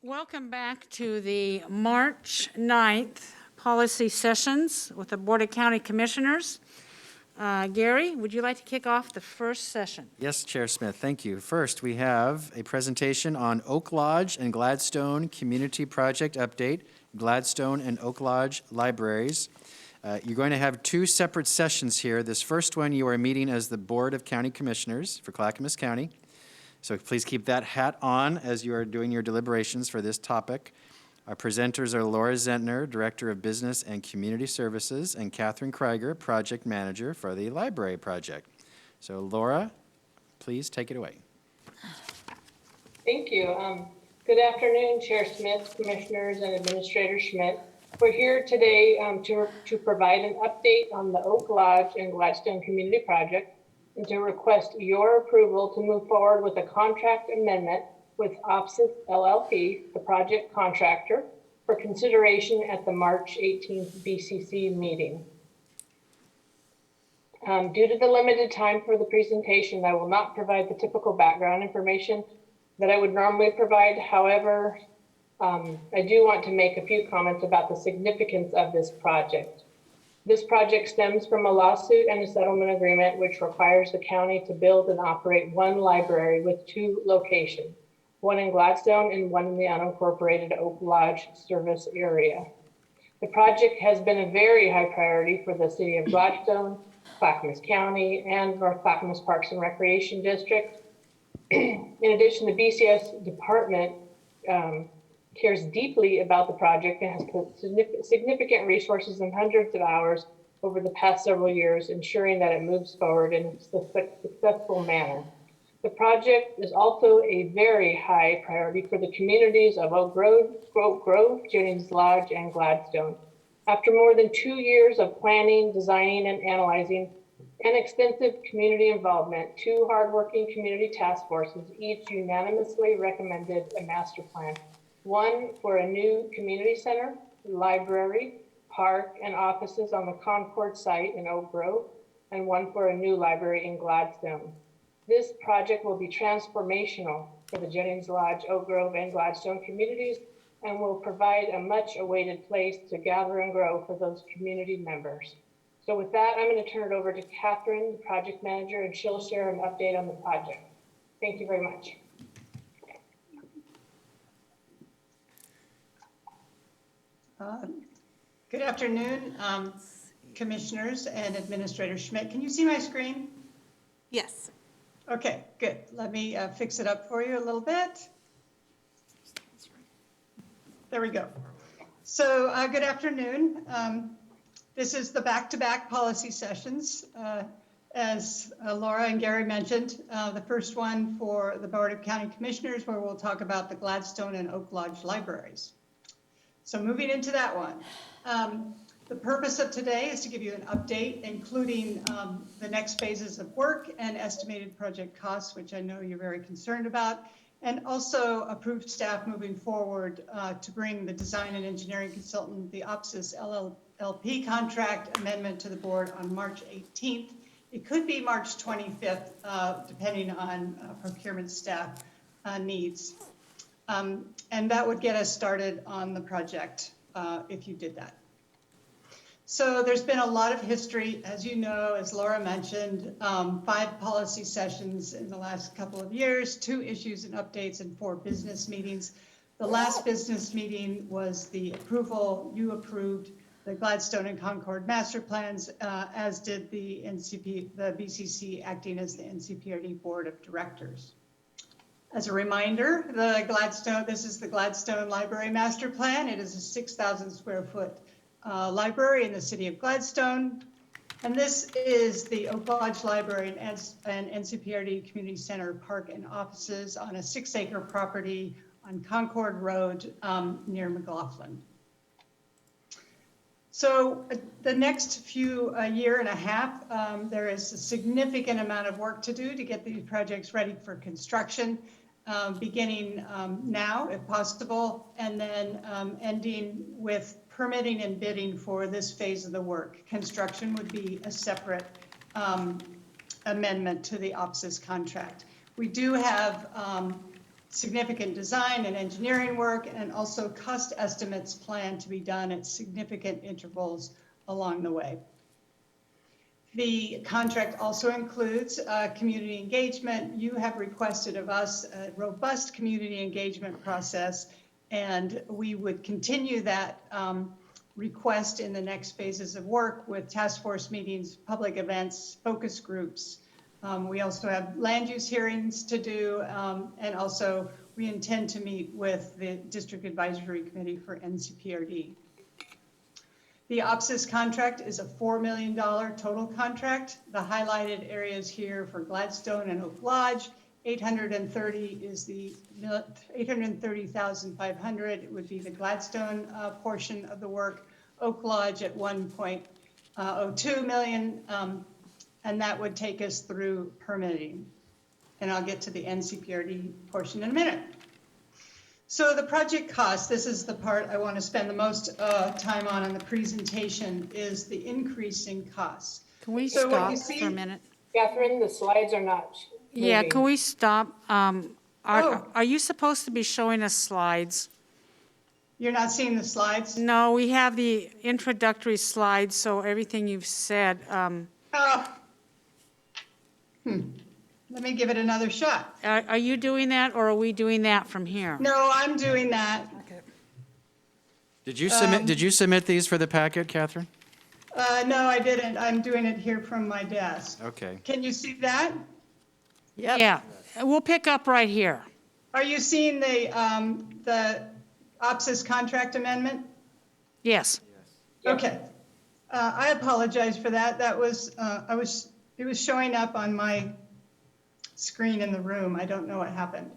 Welcome back to the March 9th policy sessions with the Board of County Commissioners. Gary, would you like to kick off the first session? Yes, Chair Smith, thank you. First, we have a presentation on Oak Lodge and Gladstone Community Project Update, Gladstone and Oak Lodge Libraries. You're going to have two separate sessions here. This first one, you are meeting as the Board of County Commissioners for Clackamas County. So please keep that hat on as you are doing your deliberations for this topic. Our presenters are Laura Zentner, Director of Business and Community Services, and Catherine Krieger, Project Manager for the Library Project. So Laura, please take it away. Thank you. Good afternoon, Chair Smith, Commissioners, and Administrator Schmidt. We're here today to provide an update on the Oak Lodge and Gladstone Community Project and to request your approval to move forward with a contract amendment with Opsis LLP, the project contractor, for consideration at the March 18th BCC meeting. Due to the limited time for the presentation, I will not provide the typical background information that I would normally provide. However, I do want to make a few comments about the significance of this project. This project stems from a lawsuit and a settlement agreement which requires the county to build and operate one library with two locations, one in Gladstone and one in the unincorporated Oak Lodge service area. The project has been a very high priority for the city of Gladstone, Clackamas County, and North Clackamas Parks and Recreation District. In addition, the BCS department cares deeply about the project and has put significant resources and hundreds of hours over the past several years, ensuring that it moves forward in a successful manner. The project is also a very high priority for the communities of Oak Grove, Jennings Lodge, and Gladstone. After more than 2 years of planning, designing, and analyzing, and extensive community involvement, two hardworking community task forces each unanimously recommended a master plan. One for a new community center, library, park, and offices on the Concord site in Oak Grove, and one for a new library in Gladstone. This project will be transformational for the Jennings Lodge, Oak Grove, and Gladstone communities and will provide a much-awaited place to gather and grow for those community members. So with that, I'm going to turn it over to Catherine, the project manager, and she'll share an update on the project. Thank you very much. Good afternoon, Commissioners and Administrator Schmidt. Can you see my screen? Yes. Okay, good. Let me fix it up for you a little bit. There we go. So good afternoon. This is the back-to-back policy sessions. As Laura and Gary mentioned, the first one for the Board of County Commissioners, where we'll talk about the Gladstone and Oak Lodge libraries. So moving into that one, the purpose of today is to give you an update, including the next phases of work and estimated project costs, which I know you're very concerned about, and also approved staff moving forward to bring the design and engineering consultant, the Opsis LLP contract amendment to the board on March 18th. It could be March 25th, depending on procurement staff needs. And that would get us started on the project if you did that. So there's been a lot of history, as you know, as Laura mentioned, 5 policy sessions in the last couple of years, 2 issues and updates, and 4 business meetings. The last business meeting was the approval. You approved the Gladstone and Concord master plans, as did the BCC acting as the Ncprd Board of Directors. As a reminder, this is the Gladstone Library Master Plan. It is a 6,000 square foot library in the city of Gladstone. And this is the Oak Lodge Library and Ncprd Community Center, Park, and offices on a 6-acre property on Concord Road near McLaughlin. So the next year and a half, there is a significant amount of work to do to get these projects ready for construction. Beginning now, if possible, and then ending with permitting and bidding for this phase of the work. Construction would be a separate amendment to the Opsis contract. We do have significant design and engineering work, and also cost estimates planned to be done at significant intervals along the way. The contract also includes community engagement. You have requested of us a robust community engagement process, and we would continue that request in the next phases of work with task force meetings, public events, focus groups. We also have land use hearings to do, and also we intend to meet with the District Advisory Committee for Ncprd. The Opsis contract is a $4 million total contract. The highlighted areas here for Gladstone and Oak Lodge, 830 is the 830,500. It would be the Gladstone portion of the work. Oak Lodge at 1.02 million, and that would take us through permitting. And I'll get to the Ncprd portion in a minute. So the project cost, this is the part I want to spend the most time on in the presentation, is the increasing costs. Can we So what stop you see- for a minute? Catherine, the slides are not Yeah, moving. can we stop? Oh. Are you supposed to be showing us slides? You're not seeing the slides? No, we have the introductory slides, so everything you've said. Let me give it another shot. Are you doing that, or are we doing that from here? No, I'm doing that. Did you submit these for the packet, Catherine? No, I didn't. I'm doing it here from my desk. Okay. Can you see that? Yeah, we'll pick up right here. Are you seeing the Opsis contract amendment? Yes. Okay. I apologize for that. That was, it was showing up on my screen in the room. I don't know what happened.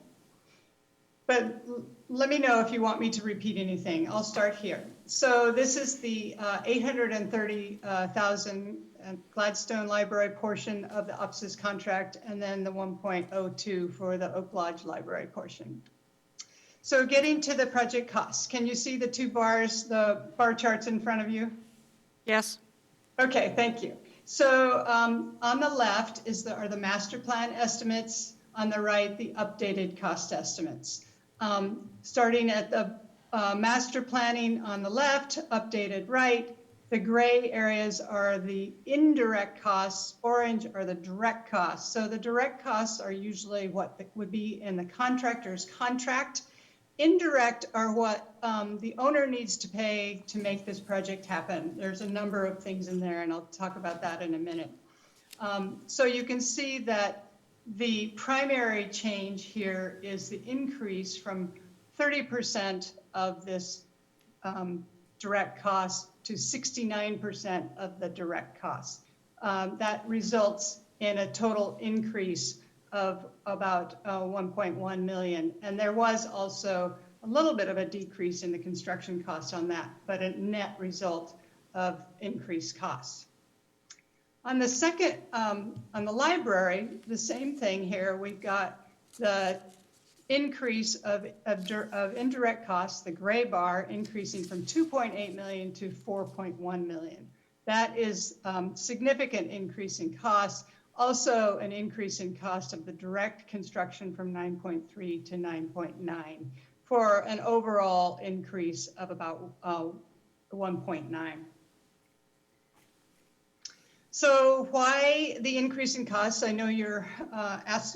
But let me know if you want me to repeat anything. I'll start here. So this is the 830,000 Gladstone Library portion of the Opsis contract, and then the 1.02 for the Oak Lodge Library portion. So getting to the project costs, can you see the two bars, the bar charts in front of you? Yes? Okay, thank you. So on the left are the master plan estimates. On the right, the updated cost estimates. Starting at the master planning on the left, updated right. The gray areas are the indirect costs. Orange are the direct costs. So the direct costs are usually what would be in the contractor's contract. Indirect are what the owner needs to pay to make this project happen. There's a number of things in there, and I'll talk about that in a minute. So you can see that the primary change here is the increase from 30% of this direct cost to 69% of the direct cost. That results in a total increase of about 1.1 million. And there was also a little bit of a decrease in the construction cost on that, but a net result of increased costs. On the second, on the library, the same thing here. We've got the increase of indirect costs, the gray bar, increasing from 2.8 million to 4.1 million. That is significant increase in costs. Also an increase in cost of the direct construction from 9.3 to 9.9 for an overall increase of about 1.9. So why the increase in costs? I know you're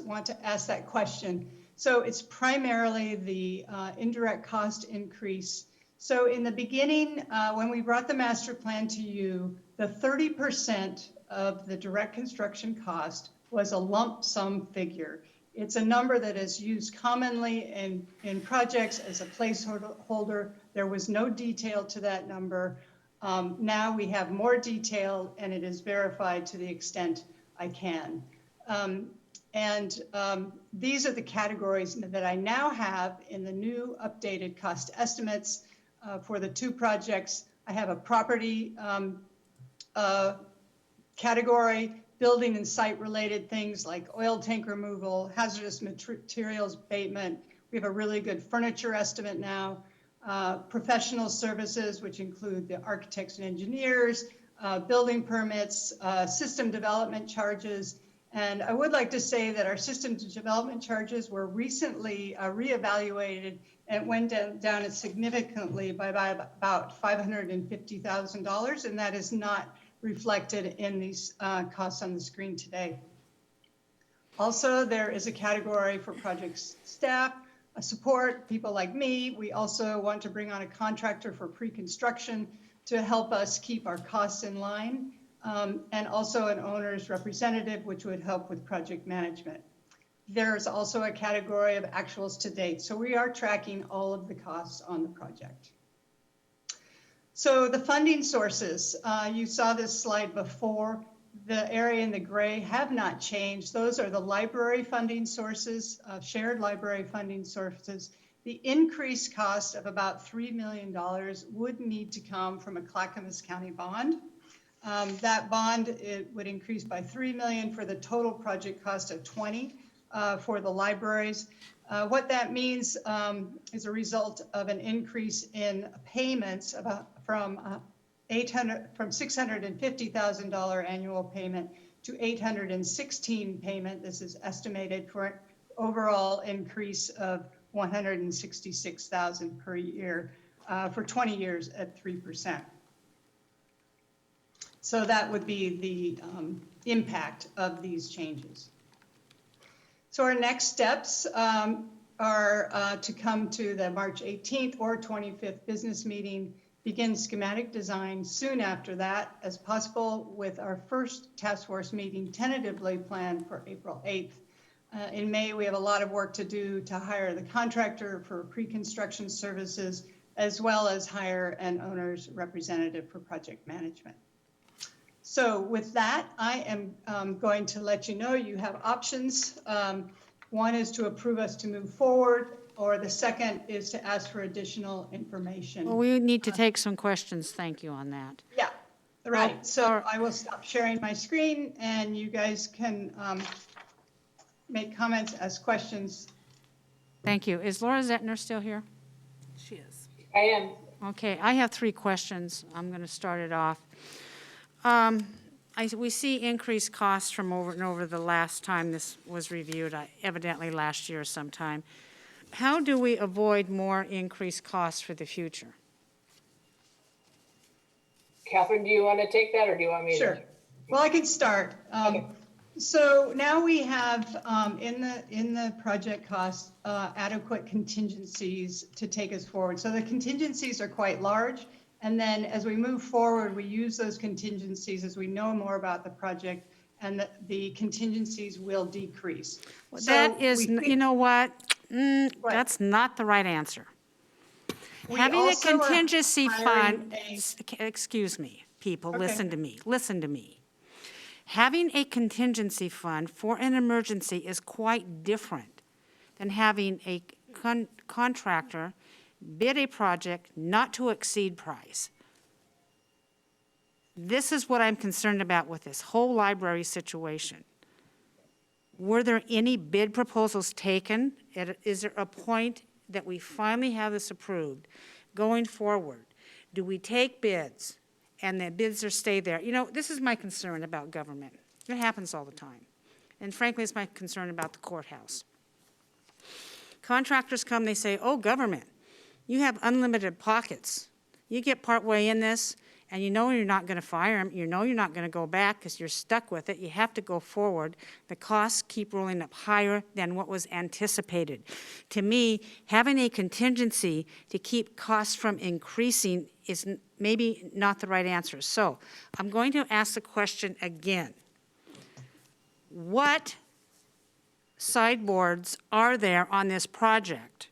want to ask that question. So it's primarily the indirect cost increase. So in the beginning, when we brought the master plan to you, the 30% of the direct construction cost was a lump sum figure. It's a number that is used commonly in projects as a placeholder. There was no detail to that number. Now we have more detail, and it is verified to the extent I can. These are the categories that I now have in the new updated cost estimates for the two projects. I have a property category, building and site related things like oil tank removal, hazardous materials abatement. We have a really good furniture estimate now. Professional services, which include the architects and engineers, building permits, system development charges, And I would like to say that our systems development charges were recently reevaluated and went down significantly by about $550,000, and that is not reflected in these costs on the screen today. Also, there is a category for project staff, support, people like me. We also want to bring on a contractor for pre-construction to help us keep our costs in line, and also an owner's representative, which would help with project management. There's also a category of actuals to date. So we are tracking all of the costs on the project. So the funding sources, you saw this slide before. The area in the gray have not changed. Those are the library funding sources, shared library funding sources. The increased cost of about $3 million would need to come from a Clackamas County bond. That bond, it would increase by $3 million for the total project cost of $20 for the libraries. What that means is a result of an increase in payments from $650,000 annual payment to $816 payment. This is estimated for an overall increase of $166,000 per year for 20 years at 3%. So that would be the impact of these changes. So our next steps are to come to the March 18th or 25th business meeting, begin schematic design soon after that as possible, with our first task force meeting tentatively planned for April 8th. In May, we have a lot of work to do to hire the contractor for pre-construction services, as well as hire an owner's representative for project management. So with that, I am going to let you know you have options. One is to approve us to move forward, or the second is to ask for additional information. Well, we need to take some questions, thank you on that. Yeah, right. So I will stop sharing my screen and you guys can make comments, ask questions. Thank you. Is Laura Zettner still here? She is. I am. Okay, I have 3 questions. I'm going to start it off. We see increased costs from over and over the last time this was reviewed, evidently last year sometime. How do we avoid more increased costs for the future? Catherine, do you want to take that or do you want me to? Sure. Well, I can start. Okay. So now we have in the project costs adequate contingencies to take us forward. So the contingencies are quite large. And then as we move forward, we use those contingencies as we know more about the project, and the contingencies will decrease. So That is, you know what? What? That's not the right answer. We Having a also are contingency hiring fund, excuse me, people, Okay. listen to me. Having a contingency fund for an emergency is quite different than having a contractor bid a project not to exceed price. This is what I'm concerned about with this whole library situation. Were there any bid proposals taken? Is there a point that we finally have this approved going forward? Do we take bids and the bids are stay there? You know, this is my concern about government. It happens all the time. And frankly, it's my concern about the courthouse. Contractors come, they say, oh, government, you have unlimited pockets. You get partway in this, and you know you're not going to fire them. You know you're not going to go back because you're stuck with it. You have to go forward. The costs keep rolling up higher than what was anticipated. To me, having a contingency to keep costs from increasing is maybe not the right answer. So I'm going to ask the question again. What sideboards are there on this project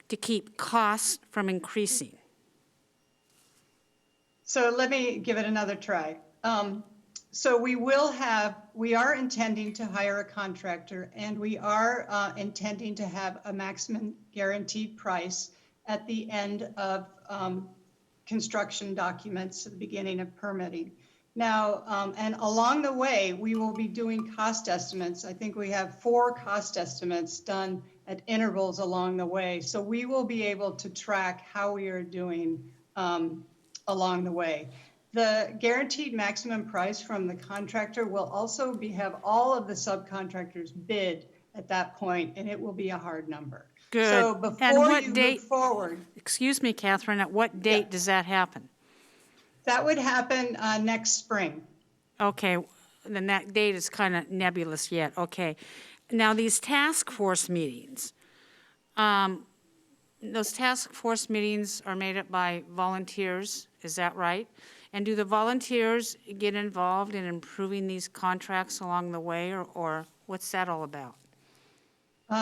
to keep costs from increasing? So let me give it another try. So we are intending to hire a contractor, and we are intending to have a maximum guaranteed price at the end of construction documents at the beginning of permitting. Now, and along the way, we will be doing cost estimates. I think we have 4 cost estimates done at intervals along the way. So we will be able to track how we are doing along the way. The guaranteed maximum price from the contractor will also have all of the subcontractors bid at that point, and it will be a hard number. Good. So And before what you date- move forward, Excuse me, Catherine, at what date does that happen? that would happen next spring. Okay, then that date is kind of nebulous yet, okay. Now, these task force meetings, those task force meetings are made up by volunteers, is that right? And do the volunteers get involved in improving these contracts along the way, or what's that all about?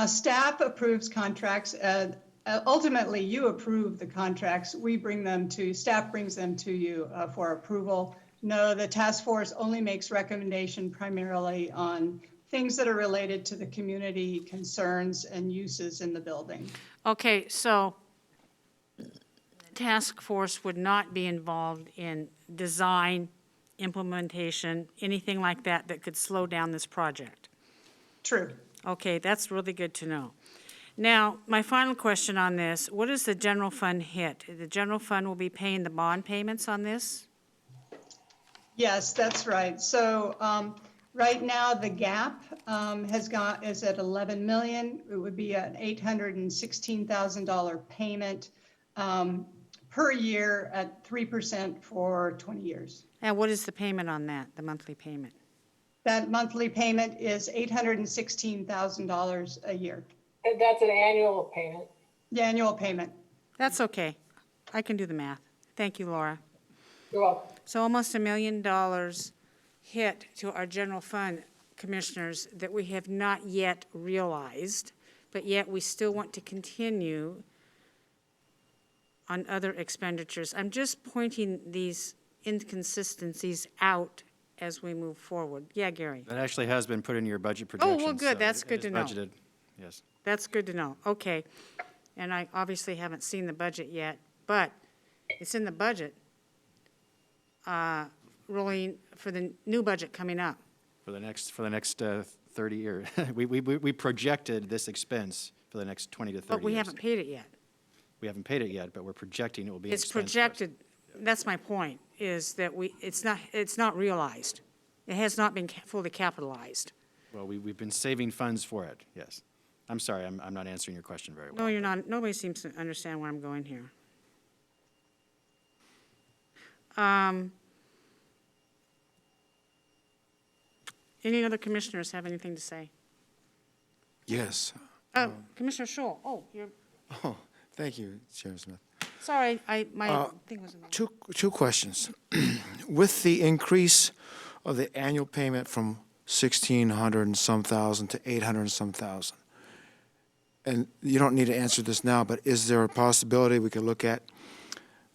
Staff approves contracts. Ultimately, you approve the contracts. Staff brings them to you for approval. No, the task force only makes recommendation primarily on things that are related to the community concerns and uses in the building. Okay, so task force would not be involved in design, implementation, anything like that that could slow down this project? True. Okay, that's really good to know. Now, my final question on this, what is the general fund hit? The general fund will be paying the bond payments on this? Yes, that's right. So right now, the gap is at 11 million. It would be an $816,000 payment per year at 3% for 20 years. And what is the payment on that, the monthly payment? That monthly payment is $816,000 a year, That's an annual payment. the annual payment. That's okay. I can do the math. Thank you, Laura. You're welcome. So almost $1 million hit to our general fund, commissioners, that we have not yet realized, but yet we still want to continue on other expenditures. I'm just pointing these inconsistencies out as we move forward. Yeah, Gary? That actually has been put in your budget projections. well, good. so That's it good is to know. budgeted. Yes. That's good to know. Okay. And I obviously haven't seen the budget yet, but it's in the budget, rolling for the new budget coming up. For the next 30 years. We projected this expense for the next 20 to 30 years. But we haven't paid it yet. We haven't paid it yet, but we're projecting it will be an It's expense for us. projected, that's my point, is that it's not realized. It has not been fully capitalized. Well, we've been saving funds for it, yes. I'm sorry, I'm not answering your question very well. No, you're not, nobody seems to understand where I'm going here. Any other commissioners have anything to say? Yes. Commissioner Scholl, you're, Oh, thank you, Chair Smith. sorry, my thing wasn't on. Two questions. With the increase of the annual payment from 1,600 and some thousand to 800 and some thousand, and you don't need to answer this now, but is there a possibility we could look at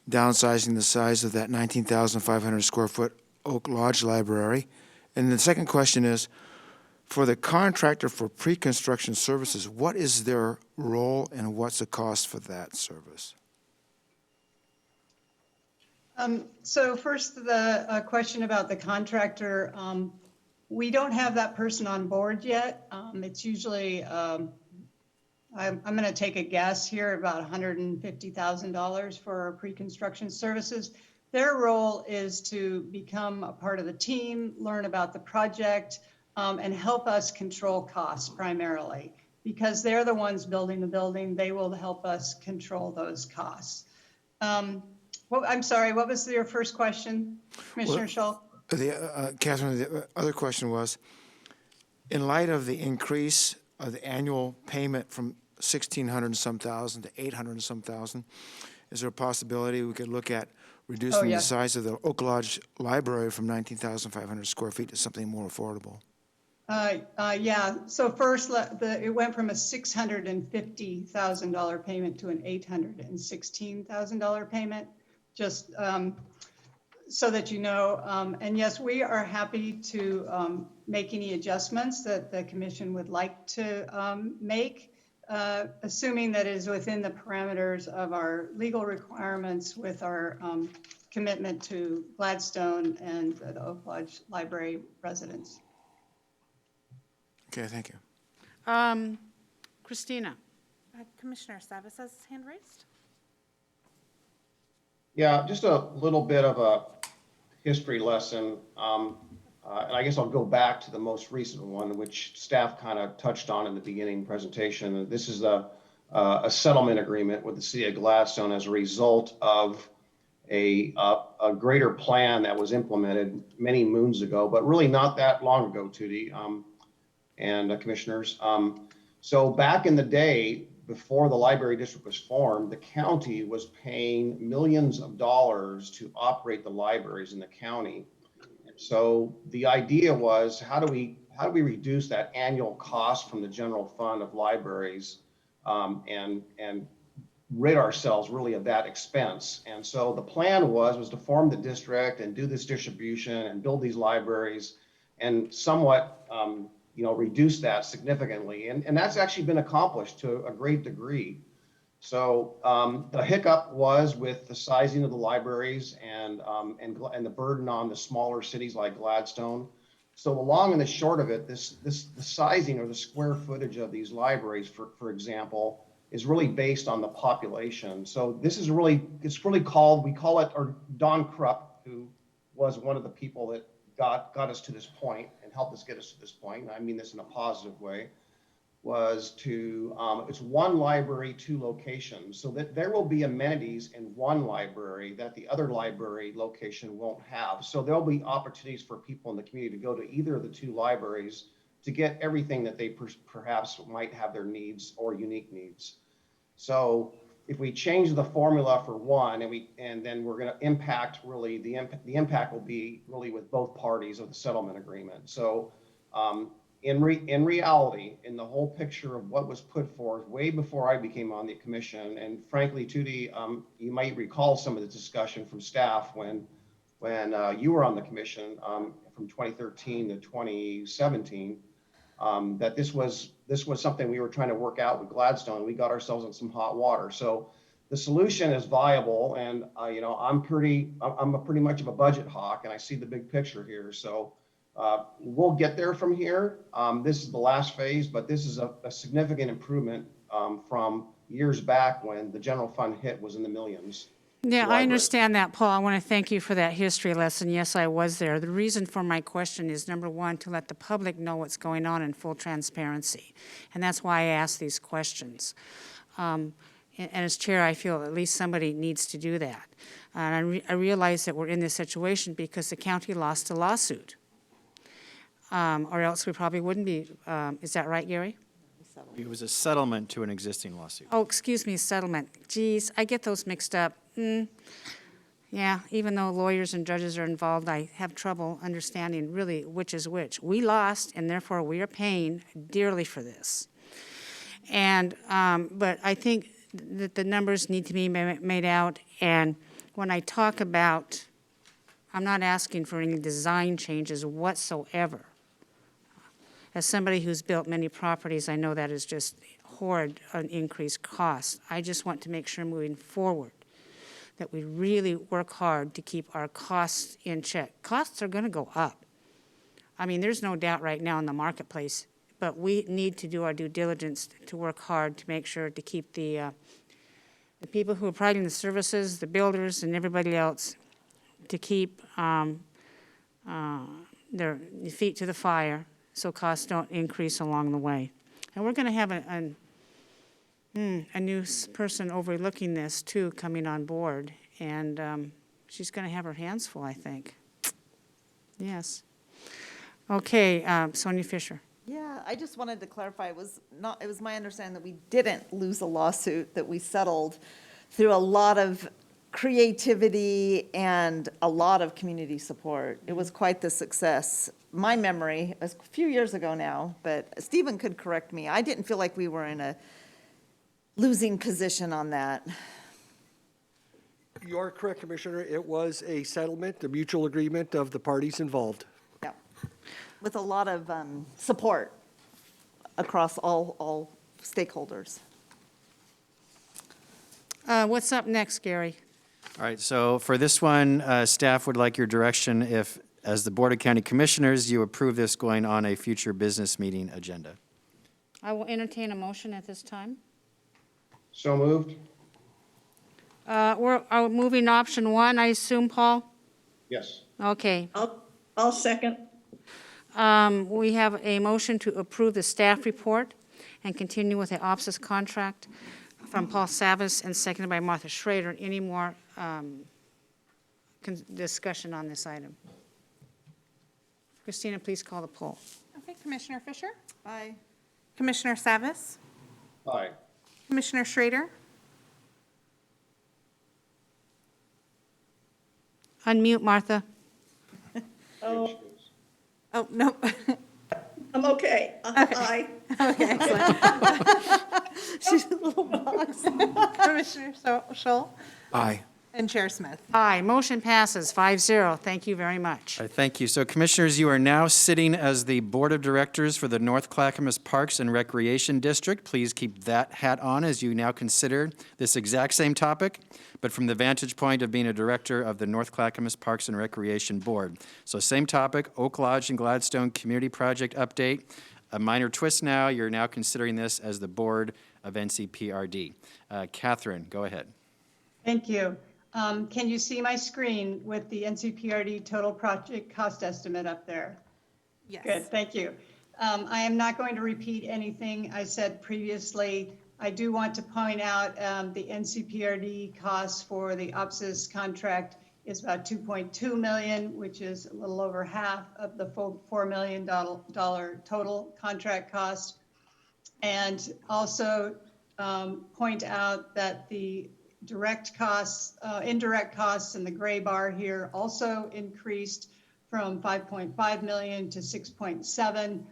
downsizing the size of that 19,500 square foot Oak Lodge Library? And the second question is, for the contractor for pre-construction services, what is their role and what's the cost for that service? So first, the question about the contractor, we don't have that person on board yet. It's usually, I'm going to take a guess here, about $150,000 for pre-construction services. Their role is to become a part of the team, learn about the project, and help us control costs primarily. Because they're the ones building the building, they will help us control those costs. I'm sorry, what was your first question, Commissioner Schull? Catherine, the other question was, in light of the increase of the annual payment from 1,600 and some thousand to 800 and some thousand, is there a possibility we could look at reducing yeah. the size of the Oak Lodge Library from 19,500 square feet to something more affordable? Yeah, so first, it went from a $650,000 payment to an $816,000 payment, just so that you know. And yes, we are happy to make any adjustments that the commission would like to make, assuming that it is within the parameters of our legal requirements with our commitment to Gladstone and the Oak Lodge Library residents. Okay, thank you. Christina? Commissioner Savis has his hand raised. Yeah, just a little bit of a history lesson. And I guess I'll go back to the most recent one, which staff kind of touched on in the beginning presentation. This is a settlement agreement with the city of Gladstone as a result of a greater plan that was implemented many moons ago, but really not that long ago, Tootie and commissioners. So back in the day, before the library district was formed, the county was paying millions of dollars to operate the libraries in the county. So the idea was, how do we reduce that annual cost from the general fund of libraries and rid ourselves really of that expense? And so the plan was to form the district and do this distribution and build these libraries and somewhat reduce that significantly. And that's actually been accomplished to a great degree. So the hiccup was with the sizing of the libraries and the burden on the smaller cities like Gladstone. So the long and the short of it, the sizing or the square footage of these libraries, for example, is really based on the population. So this is it's really called, we call it, or Don Krupp, who was one of the people that got us to this point and helped us get us to this point, and I mean this in a positive way, was to, it's one library, two locations, so that there will be amenities in one library that the other library location won't have. So there'll be opportunities for people in the community to go to either of the two libraries to get everything that they perhaps might have their needs or unique needs. So if we change the formula for one and then we're going to impact really, the impact will be really with both parties of the settlement agreement. So in reality, in the whole picture of what was put forth way before I became on the commission, and frankly, Tootie, you might recall some of the discussion from staff when you were on the commission from 2013 to 2017, that this was something we were trying to work out with Gladstone. We got ourselves in some hot water. So the solution is viable, and I'm pretty much of a budget hawk, and I see the big picture here. So we'll get there from here. This is the last phase, but this is a significant improvement from years back when the general fund hit was in the millions. Yeah, I understand that, Paul. I want to thank you for that history lesson. Yes, I was there. The reason for my question is, number one, to let the public know what's going on in full transparency. And that's why I ask these questions. And as chair, I feel at least somebody needs to do that. And I realize that we're in this situation because the county lost a lawsuit. Or else we probably wouldn't be. Is that right, Gary? It was a settlement to an existing lawsuit. Oh, excuse me, settlement. Geez, I get those mixed up. Yeah, even though lawyers and judges are involved, I have trouble understanding really which is which. We lost, and therefore we are paying dearly for this. And but I think that the numbers need to be made out. And when I talk about, I'm not asking for any design changes whatsoever. As somebody who's built many properties, I know that is just horrid, an increased cost. I just want to make sure moving forward that we really work hard to keep our costs in check. Costs are going to go up. I mean, there's no doubt right now in the marketplace, but we need to do our due diligence to work hard to make sure to keep the people who are providing the services, the builders, and everybody else, to keep their feet to the fire so costs don't increase along the way. And we're going to have a new person overlooking this, too, coming on board. And she's going to have her hands full, I think. Yes. Okay, Sonia Fisher. Yeah, I just wanted to clarify, it was my understanding that we didn't lose a lawsuit, that we settled through a lot of creativity and a lot of community support. It was quite the success. My memory, a few years ago now, but Stephen could correct me, I didn't feel like we were in a losing position on that. You are correct, Commissioner. It was a settlement, a mutual agreement of the parties involved. Yeah, with a lot of support across all stakeholders. What's up next, Gary? All right, so for this one, staff would like your direction if, as the Board of County Commissioners, you approve this going on a future business meeting agenda. I will entertain a motion at this time. So moved? We're moving option one, I assume, Paul? Yes. Okay. I'll second. We have a motion to approve the staff report and continue with the Opsis contract from Paul Savas and seconded by Martha Schrader. Any more discussion on this item? Christina, please call the poll. Okay, Commissioner Fisher? Aye. Commissioner Savas? Aye. Commissioner Schrader? Unmute, Martha. Oh, Oh, no. I'm okay. Aye. She's a little box. Commissioner Scholl Aye. and Chair Smith. Aye, motion passes 5-0. Thank you very much. All right, thank you. So Commissioners, you are now sitting as the Board of Directors for the North Clackamas Parks and Recreation District. Please keep that hat on as you now consider this exact same topic, but from the vantage point of being a director of the North Clackamas Parks and Recreation Board. So same topic, Oak Lodge and Gladstone Community Project update. A minor twist now, you're now considering this as the Board of Ncprd. Catherine, go ahead. Thank you. Can you see my screen with the NCPRD total project cost estimate up there? Yes. Good, thank you. I am not going to repeat anything I said previously. I do want to point out the NCPRD costs for the Opsis contract is about $2.2 million, which is a little over half of the full $4 million total contract cost. And also point out that the direct costs, indirect costs in the gray bar here also increased from 5.5 million to 6.7.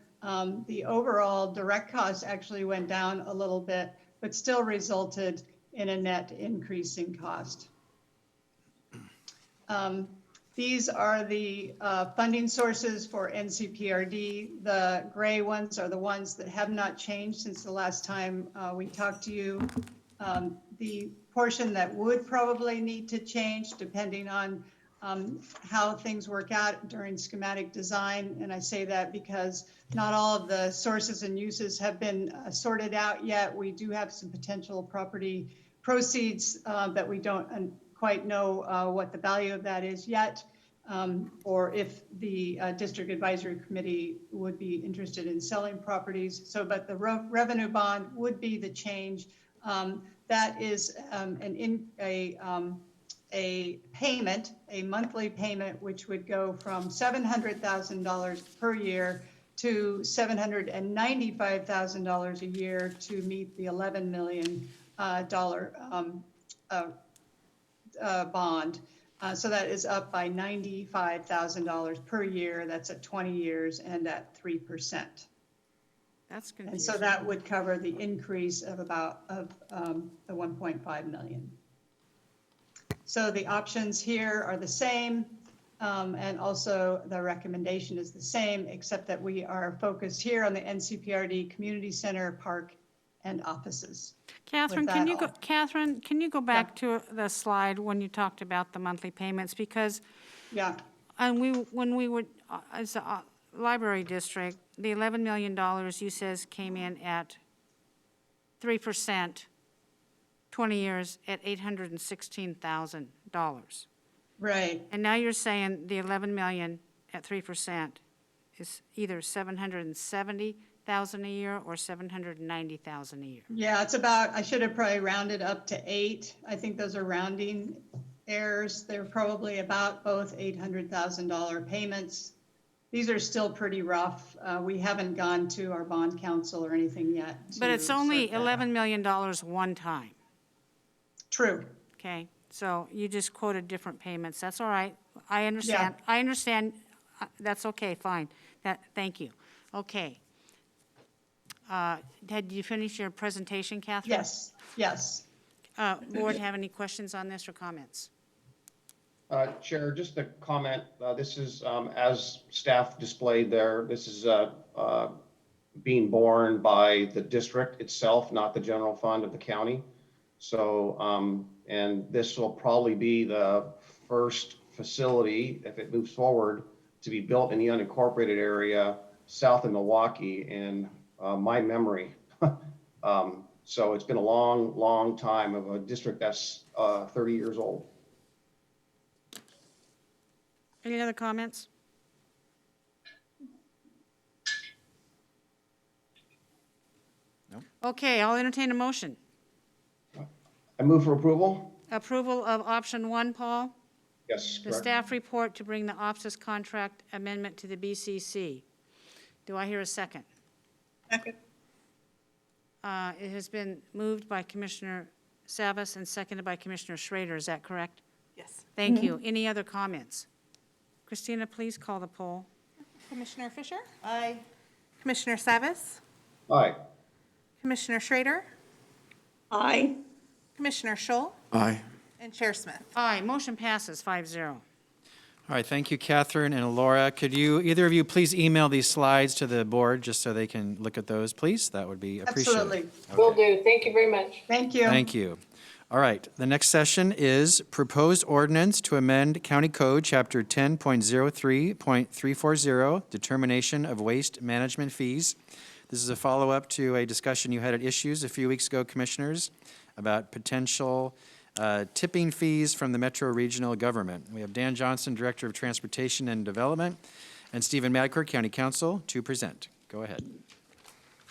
The overall direct cost actually went down a little bit, but still resulted in a net increase in cost. These are the funding sources for NCPRD. The gray ones are the ones that have not changed since the last time we talked to you. The portion that would probably need to change depending on how things work out during schematic design. And I say that because not all of the sources and uses have been sorted out yet. We do have some potential property proceeds that we don't quite know what the value of that is yet, or if the district advisory committee would be interested in selling properties. So, but the revenue bond would be the change. That is a payment, a monthly payment, which would go from $700,000 per year to $795,000 a year to meet the $11 million bond. So that is up by $95,000 per year. That's at 20 years and at 3%. That's confusing. And so that would cover the increase of about the 1.5 million. So the options here are the same, and also the recommendation is the same, except that we are focused here on the NCPRD Community Center, Park, and offices. Catherine, With can that you go, all- Catherine, can you go back to the slide when you talked about the monthly payments? Because Yeah, and when we were, as a library district, the $11 million you says came in at 3%, 20 years at $816,000. right. And now you're saying the 11 million at 3% is either 770,000 a year or 790,000 a year. Yeah, it's about, I should have probably rounded up to 8. I think those are rounding errors. They're probably about both $800,000 payments. These are still pretty rough. We haven't gone to our bond council or anything yet. But it's to only sort that out. $11 million one time, True. okay? So you just quoted different payments. That's all right. I understand. I understand. That's okay, fine. Thank you. Okay. Had you finished your presentation, Catherine? Yes, yes. Board have any questions on this or comments? Chair, just a comment. This is, as staff displayed there, this is being borne by the district itself, not the general fund of the county. So, and this will probably be the first facility, if it moves forward, to be built in the unincorporated area south of Milwaukee in my memory. So it's been a long, long time of a district that's 30 years old. Any other comments? No. Okay, I'll entertain a motion. I move for approval? Approval of option 1, Paul? Yes, The correct. staff report to bring the Opsis contract amendment to the BCC. Do I hear a second? Second. It has been moved by Commissioner Savas and seconded by Commissioner Schrader. Is that correct? Yes. Thank you. Any other comments? Christina, please call the poll. Commissioner Fisher? Aye. Commissioner Savas? Aye. Commissioner Schrader? Aye. Commissioner Scholl? Aye. And Chair Smith? Aye, motion passes 5-0. All right, thank you, Catherine and Laura. Could you, either of you, please email these slides to the board just so they can look at those, please? That would be appreciated. Absolutely. Will do. Thank you very much. Thank you. Thank you. All right, the next session is proposed ordinance to amend County Code, Chapter 10.03.340, determination of waste management fees. This is a follow-up to a discussion you had at Issues a few weeks ago, Commissioners, about potential tipping fees from the Metro Regional Government. We have Dan Johnson, Director of Transportation and Development, and Stephen Madcourt, County Counsel, to present. Go ahead.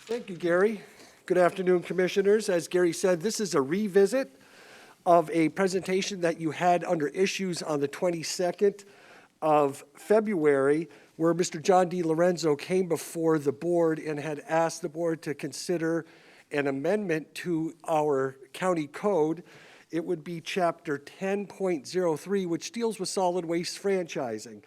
Thank you, Gary. Good afternoon, Commissioners. As Gary said, this is a revisit of a presentation that you had under Issues on the 22nd of February, where Mr. John D. Lorenzo came before the board and had asked the board to consider an amendment to our county code. It would be Chapter 10.03, which deals with solid waste franchising.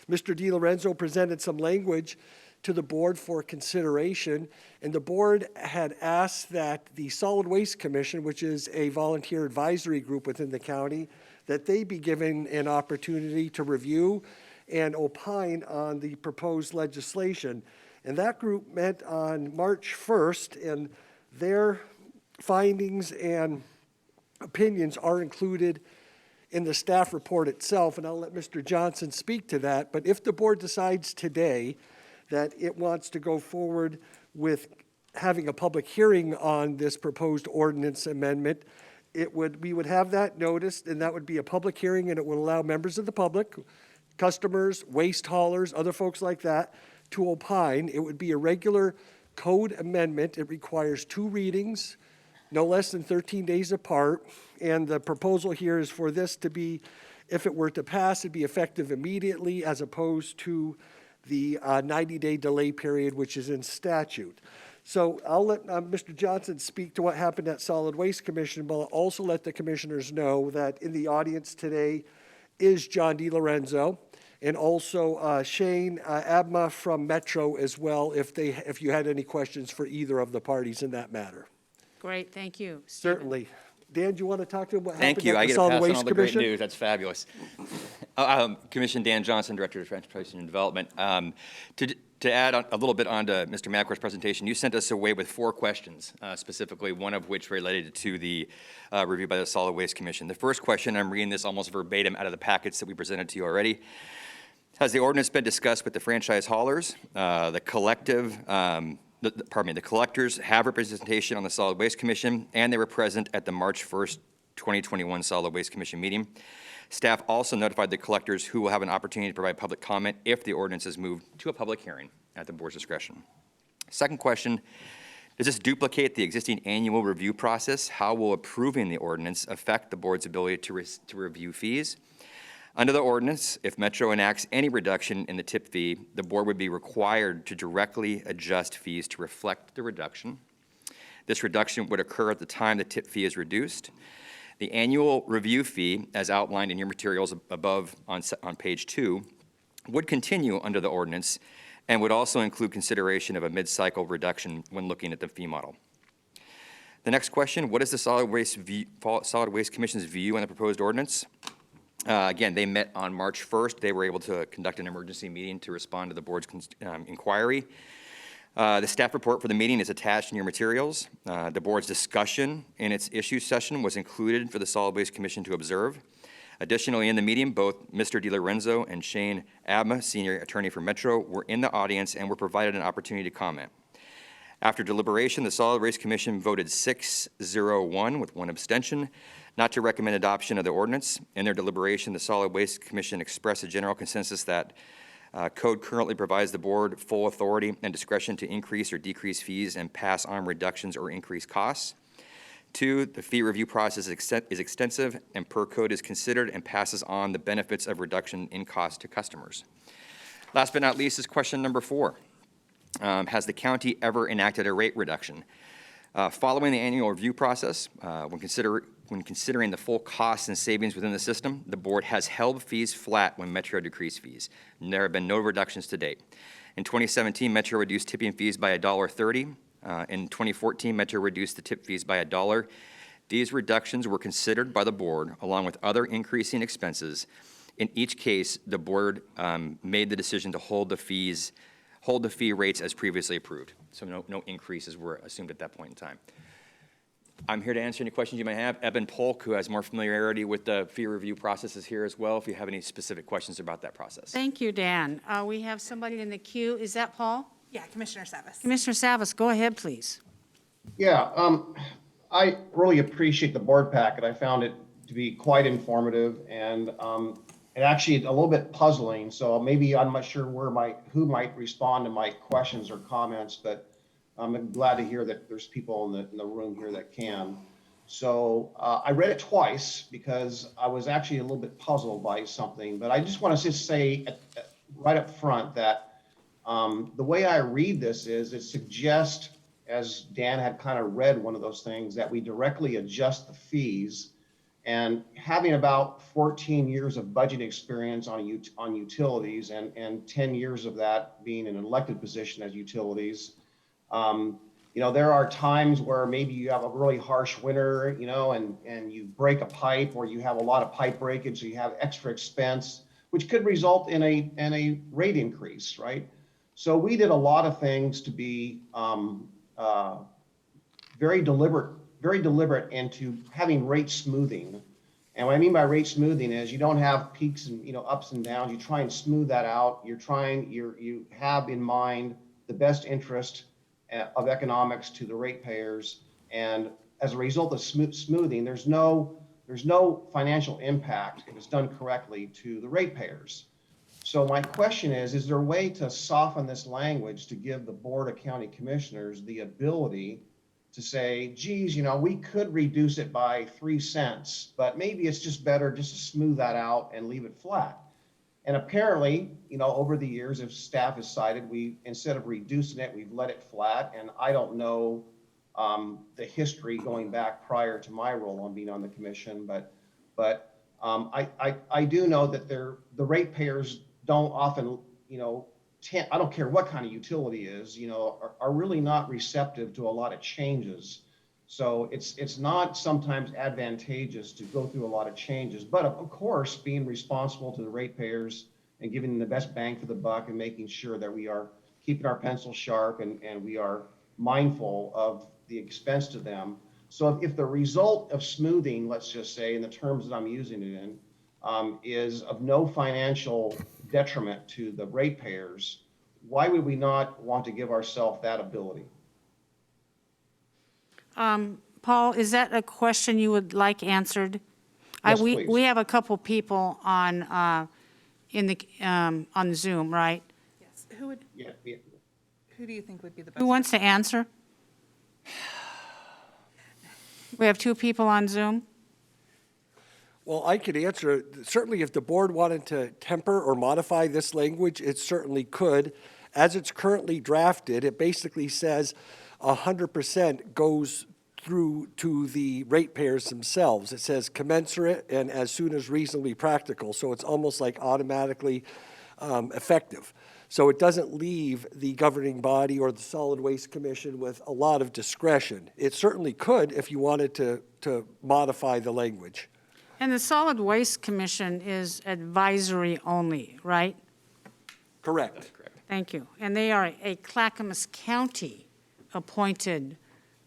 Mr. D. Lorenzo presented some language to the board for consideration, and the board had asked that the Solid Waste Commission, which is a volunteer advisory group within the county, that they be given an opportunity to review and opine on the proposed legislation. And that group met on March 1st, and their findings and opinions are included in the staff report itself, and I'll let Mr. Johnson speak to that. But if the board decides today that it wants to go forward with having a public hearing on this proposed ordinance amendment, we would have that noticed, and that would be a public hearing, and it would allow members of the public, customers, waste haulers, other folks like that, to opine. It would be a regular code amendment. It requires 2 readings, no less than 13 days apart, and the proposal here is for this to be, if it were to pass, it'd be effective immediately as opposed to the 90-day delay period, which is in statute. So I'll let Mr. Johnson speak to what happened at Solid Waste Commission, but I'll also let the commissioners know that in the audience today is John D. Lorenzo, and also Shane Abma from Metro as well, if you had any questions for either of the parties in that matter. Great, thank you. Stephen. Certainly. Dan, do you want to talk to him what Thank happened you. I at the get to Solid pass on Waste all the great Commission? news. That's fabulous. Commissioner Dan Johnson, Director of Transportation and Development. To add a little bit onto Mr. Madcourt's presentation, you sent us away with 4 questions, specifically one of which related to the review by the Solid Waste Commission. The first question, I'm reading this almost verbatim out of the packets that we presented to you already. Has the ordinance been discussed with the franchise haulers? The collectors have representation on the Solid Waste Commission, and they were present at the March 1st, 2021 Solid Waste Commission meeting. Staff also notified the collectors, who will have an opportunity to provide public comment if the ordinance is moved to a public hearing at the board's discretion. Second question, does this duplicate the existing annual review process? How will approving the ordinance affect the board's ability to review fees? Under the ordinance, if Metro enacts any reduction in the tip fee, the board would be required to directly adjust fees to reflect the reduction. This reduction would occur at the time the tip fee is reduced. The annual review fee, as outlined in your materials above on page 2, would continue under the ordinance and would also include consideration of a mid-cycle reduction when looking at the fee model. The next question, what is the Solid Waste Commission's view on the proposed ordinance? Again, they met on March 1st. They were able to conduct an emergency meeting to respond to the board's inquiry. The staff report for the meeting is attached in your materials. The board's discussion in its issue session was included for the Solid Waste Commission to observe. Additionally, in the meeting, both Mr. DiLorenzo and Shane Abma, senior attorney for Metro, were in the audience and were provided an opportunity to comment. After deliberation, the Solid Waste Commission voted 6-0-1 with 1 abstention not to recommend adoption of the ordinance. In their deliberation, the Solid Waste Commission expressed a general consensus that code currently provides the board full authority and discretion to increase or decrease fees and pass on reductions or increased costs. 2, the fee review process is extensive and per code is considered and passes on the benefits of reduction in cost to customers. Last but not least is question number 4. Has the county ever enacted a rate reduction? Following the annual review process, when considering the full costs and savings within the system, the board has held fees flat when Metro decreased fees. And there have been no reductions to date. In 2017, Metro reduced tipping fees by $1.30. In 2014, Metro reduced the tip fees by $1. These reductions were considered by the board along with other increasing expenses. In each case, the board made the decision to hold the fee rates as previously approved. So no increases were assumed at that point in time. I'm here to answer any questions you may have. Eben Polk, who has more familiarity with the fee review process, is here as well if you have any specific questions about that process. Thank you, Dan. We have somebody in the queue. Is that Paul? Yeah, Commissioner Savas. Commissioner Savas, go ahead, please. Yeah, I really appreciate the board packet. I found it to be quite informative and actually a little bit puzzling. So maybe I'm not sure who might respond to my questions or comments, but I'm glad to hear that there's people in the room here that can. So I read it twice because I was actually a little bit puzzled by something, but I just want to just say right up front that the way I read this is it suggests, as Dan had kind of read one of those things, that we directly adjust the fees. And having about 14 years of budgeting experience on utilities and 10 years of that being in an elected position as utilities, there are times where maybe you have a really harsh winter, and you break a pipe or you have a lot of pipe breakage, so you have extra expense, which could result in a rate increase, right? So we did a lot of things to be very deliberate into having rate smoothing. And what I mean by rate smoothing is you don't have peaks and ups and downs. You try and smooth that out. You have in mind the best interest of economics to the ratepayers. And as a result of smoothing, there's no financial impact if it's done correctly to the ratepayers. So my question is there a way to soften this language to give the Board of County Commissioners the ability to say, geez, we could reduce it by 3 cents, but maybe it's just better just to smooth that out and leave it flat. And apparently, over the years, if staff has cited, instead of reducing it, we've let it flat. And I don't know the history going back prior to my role on being on the commission, but I do know that the ratepayers don't often, I don't care what kind of utility is, are really not receptive to a lot of changes. So it's not sometimes advantageous to go through a lot of changes, but of course, being responsible to the ratepayers and giving them the best bang for the buck and making sure that we are keeping our pencils sharp and we are mindful of the expense to them. So if the result of smoothing, let's just say in the terms that I'm using it in, is of no financial detriment to the ratepayers, why would we not want to give ourselves that ability? Paul, is that a question you would like answered? Yes, please. We have a couple people on Zoom, right? Yes, Yeah. who do you think would be the best? Who wants to answer? We have 2 people on Zoom. Well, I could answer. Certainly, if the board wanted to temper or modify this language, it certainly could. As it's currently drafted, it basically says 100% goes through to the ratepayers themselves. It says commensurate and as soon as reasonably practical. So it's almost like automatically effective. So it doesn't leave the governing body or the Solid Waste Commission with a lot of discretion. It certainly could if you wanted to modify the language. And the Solid Waste Commission is advisory only, right? Correct. That's correct. Thank you. And they are a Clackamas County appointed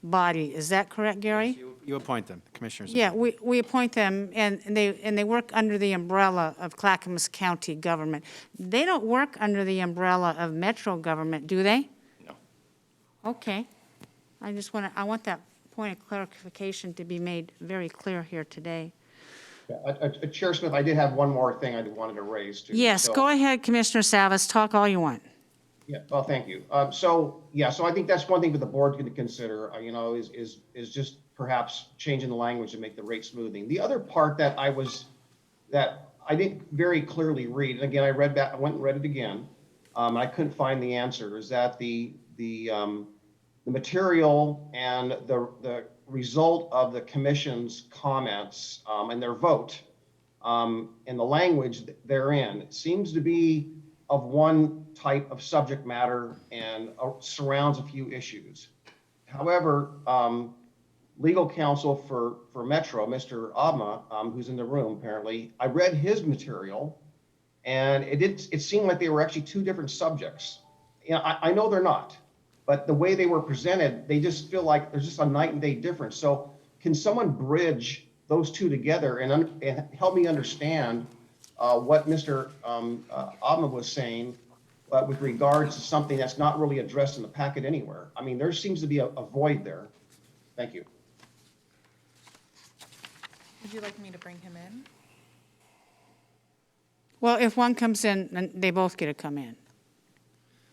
body. Is that correct, Gary? You appoint them, commissioners. Yeah, we appoint them, and they work under the umbrella of Clackamas County government. They don't work under the umbrella of Metro government, do they? No. Okay. I want that point of clarification to be made very clear here today. Chair Smith, I did have one more thing I wanted to raise too. Yes, So- go ahead, Commissioner Savas, talk all you want. Yeah, well, thank you. So I think that's one thing that the board can consider, is just perhaps changing the language to make the rate smoothing. The other part that I didn't very clearly read, and again, I went and read it again, I couldn't find the answer, is that the material and the result of the commission's comments and their vote and the language therein seems to be of one type of subject matter and surrounds a few issues. However, legal counsel for Metro, Mr. Abma, who's in the room apparently, I read his material and it seemed like they were actually two different subjects. I know they're not, but the way they were presented, they just feel like there's just a night and day difference. So can someone bridge those two together and help me understand what Mr. Abma was saying with regards to something that's not really addressed in the packet anywhere? I mean, there seems to be a void there. Thank you. Would you like me to bring him in? Well, if one comes in, then they both get to come in.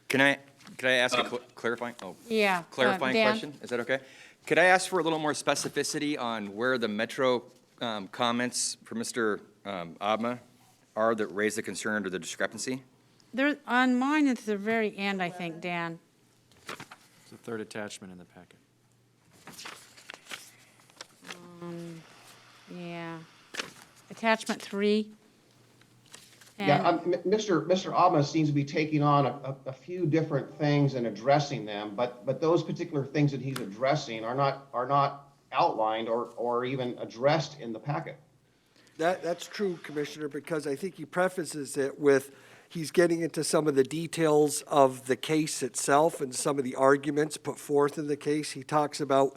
Can I ask a clarifying, Yeah. clarifying Dan? question? Is that okay? Could I ask for a little more specificity on where the Metro comments for Mr. Abma are that raise the concern or the discrepancy? There, on mine, it's the very end, I think, Dan. It's the third attachment in the packet. Yeah. Attachment 3. Yeah, Mr. Abma seems to be taking on a few different things and addressing them, but those particular things that he's addressing are not outlined or even addressed in the packet. That's true, Commissioner, because I think he prefaces it with, he's getting into some of the details of the case itself and some of the arguments put forth in the case. He talks about,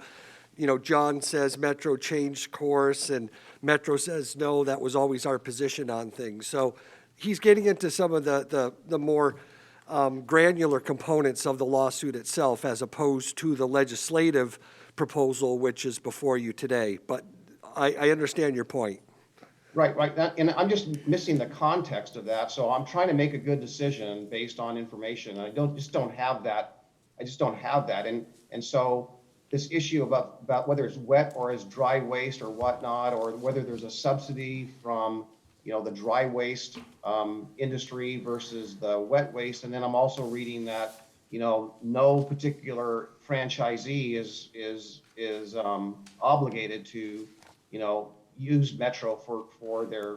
John says Metro changed course, and Metro says, no, that was always our position on things. So he's getting into some of the more granular components of the lawsuit itself, as opposed to the legislative proposal, which is before you today. But I understand your point. Right. And I'm just missing the context of that. So I'm trying to make a good decision based on information. I just don't have that. And so this issue about whether it's wet or it's dry waste or whatnot, or whether there's a subsidy from, the dry waste industry versus the wet waste. And then I'm also reading that, no particular franchisee is obligated to, use Metro for their,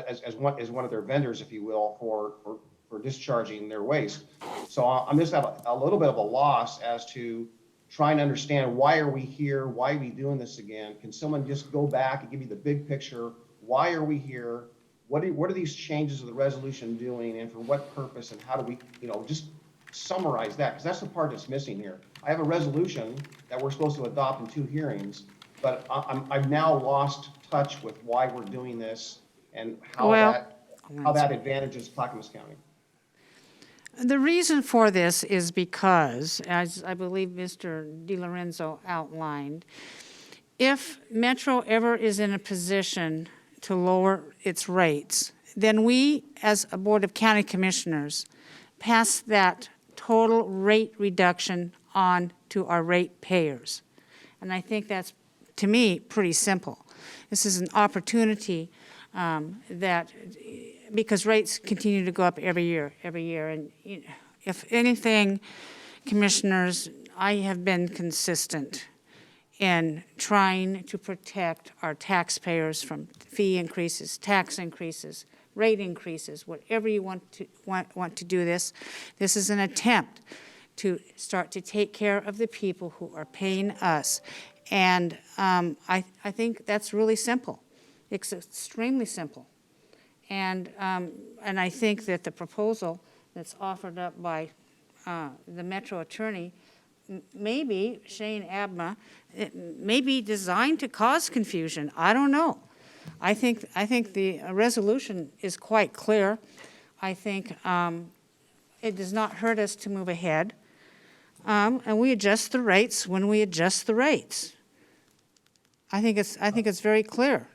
as one of their vendors, if you will, for discharging their waste. So I'm just at a little bit of a loss as to trying to understand, why are we here? Why are we doing this again? Can someone just go back and give me the big picture? Why are we here? What are these changes of the resolution doing, and for what purpose, and how do we, just summarize that, because that's the part that's missing here. I have a resolution that we're supposed to adopt in 2 hearings, but I've now lost touch with why we're doing this and how that advantages Clackamas County. The reason for this is because, as I believe Mr. DiLorenzo outlined, if Metro ever is in a position to lower its rates, then we, as a Board of County Commissioners, pass that total rate reduction on to our rate payers. And I think that's, to me, pretty simple. This is an opportunity because rates continue to go up every year. And if anything, Commissioners, I have been consistent in trying to protect our taxpayers from fee increases, tax increases, rate increases, whatever you want to do this. This is an attempt to start to take care of the people who are paying us. And I think that's really simple. It's extremely simple. And I think that the proposal that's offered up by the Metro attorney, maybe Shane Abma, it may be designed to cause confusion. I don't know. I think the resolution is quite clear. I think it does not hurt us to move ahead. And we adjust the rates when we adjust the rates. I think it's very clear.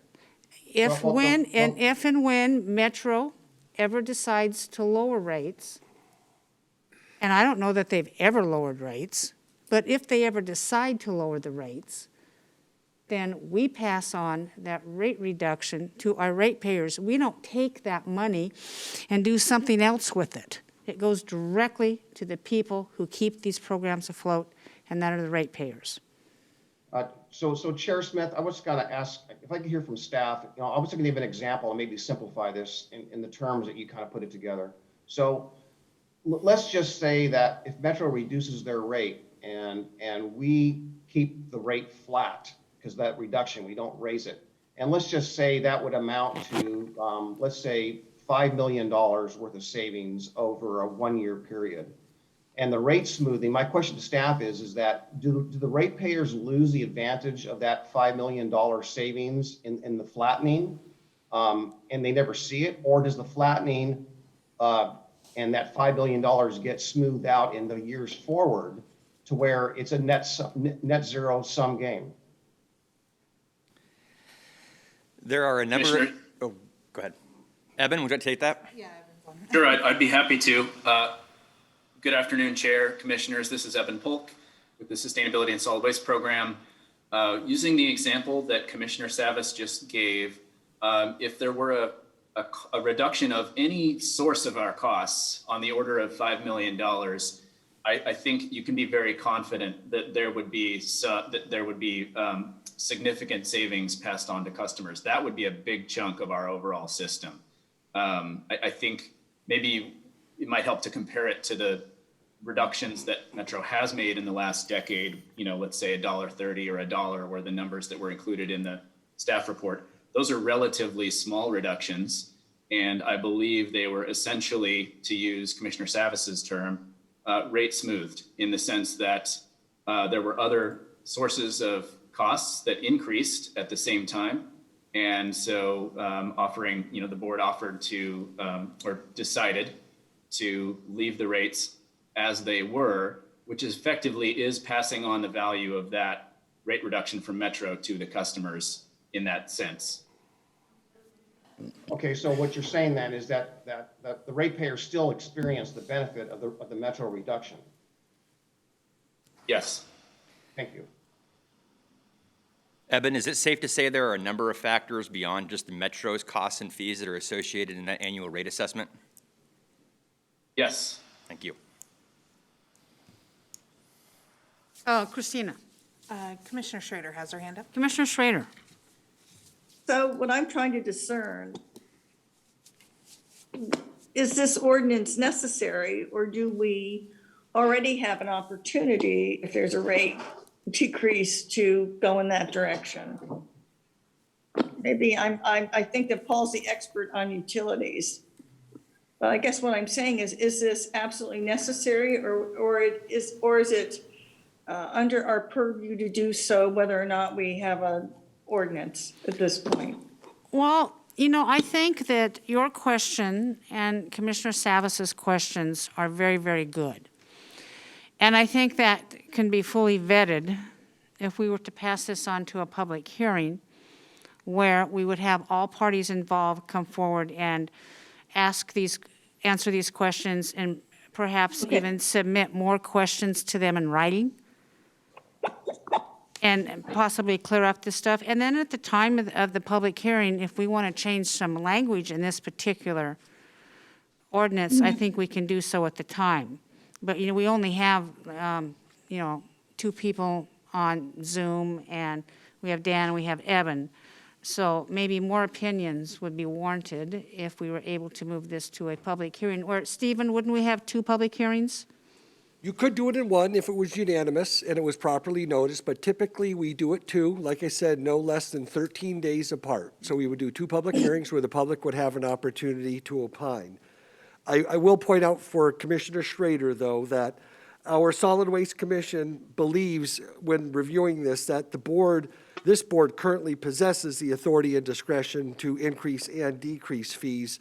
If and when Metro ever decides to lower rates, and I don't know that they've ever lowered rates, but if they ever decide to lower the rates, then we pass on that rate reduction to our ratepayers. We don't take that money and do something else with it. It goes directly to the people who keep these programs afloat, and that are the ratepayers. So Chair Smith, I was going to ask if I could hear from staff. I was going to give an example and maybe simplify this in the terms that you kind of put it together. So let's just say that if Metro reduces their rate and we keep the rate flat because that reduction, we don't raise it. And let's just say that would amount to, let's say, $5 million worth of savings over a 1-year period. And the rate smoothing, my question to staff is that do the ratepayers lose the advantage of that $5 million savings in the flattening and they never see it? Or does the flattening and that $5 million get smoothed out in the years forward to where it's a net zero sum game? There are a number of, oh, go ahead. Eben, would you like to take that? Yeah, Evan's on. Sure, I'd be happy to. Good afternoon, Chair, Commissioners. This is Eben Polk with the Sustainability and Solid Waste Program. Using the example that Commissioner Savas just gave, if there were a reduction of any source of our costs on the order of $5 million, I think you can be very confident that there would be significant savings passed on to customers. That would be a big chunk of our overall system. I think maybe it might help to compare it to the reductions that Metro has made in the last decade, let's say $1.30 or $1 were the numbers that were included in the staff report. Those are relatively small reductions. And I believe they were essentially, to use Commissioner Savas's term, rate smoothed, in the sense that there were other sources of costs that increased at the same time. And so the board offered to, or decided to leave the rates as they were, which effectively is passing on the value of that rate reduction from Metro to the customers in that sense. Okay, so what you're saying then is that the ratepayers still experience the benefit of the Metro reduction. Yes. Thank you. Eben, is it safe to say there are a number of factors beyond just the Metro's costs and fees that are associated in that annual rate assessment? Yes. Thank you. Christina. Commissioner Schrader has her hand up. Commissioner Schrader. So what I'm trying to discern, is this ordinance necessary, or do we already have an opportunity, if there's a rate decrease, to go in that direction? Maybe I think that Paul's the expert on utilities. But I guess what I'm saying is this absolutely necessary, or is it under our purview to do so, whether or not we have an ordinance at this point? Well, I think that your question and Commissioner Savas's questions are very, very good. And I think that can be fully vetted if we were to pass this on to a public hearing where we would have all parties involved come forward and answer these questions, and perhaps even submit more questions to them in writing and possibly clear up this stuff. And then at the time of the public hearing, if we want to change some language in this particular ordinance, I think we can do so at the time. But, we only have, 2 people on Zoom, and we have Dan and we have Eben. So maybe more opinions would be warranted if we were able to move this to a public hearing. Or, Stephen, wouldn't we have 2 public hearings? You could do it in one if it was unanimous and it was properly noticed, but typically we do it 2, like I said, no less than 13 days apart. So we would do 2 public hearings where the public would have an opportunity to opine. I will point out for Commissioner Schrader, though, that our Solid Waste Commission believes, when reviewing this, that this board currently possesses the authority and discretion to increase and decrease fees.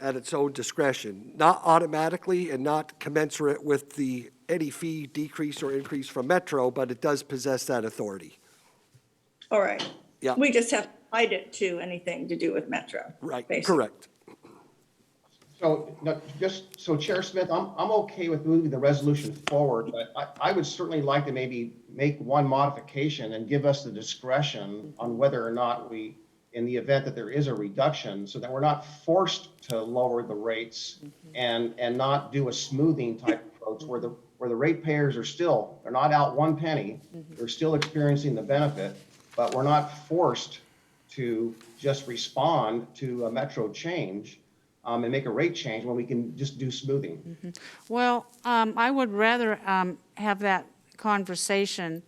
at its own discretion, not automatically and not commensurate with any fee decrease or increase from Metro, but it does possess that authority. All right. Yeah. We just have to hide it to anything to do with Metro. Right, basically. correct. So, no, just, so Chair Smith, I'm okay with moving the resolution forward, but I would certainly like to maybe make one modification and give us the discretion on whether or not we, in the event that there is a reduction, so that we're not forced to lower the rates and not do a smoothing type approach where the ratepayers are still, they're not out one penny, they're still experiencing the benefit, but we're not forced to just respond to a Metro change and make a rate change when we can just do smoothing. Well, I would rather have that conversation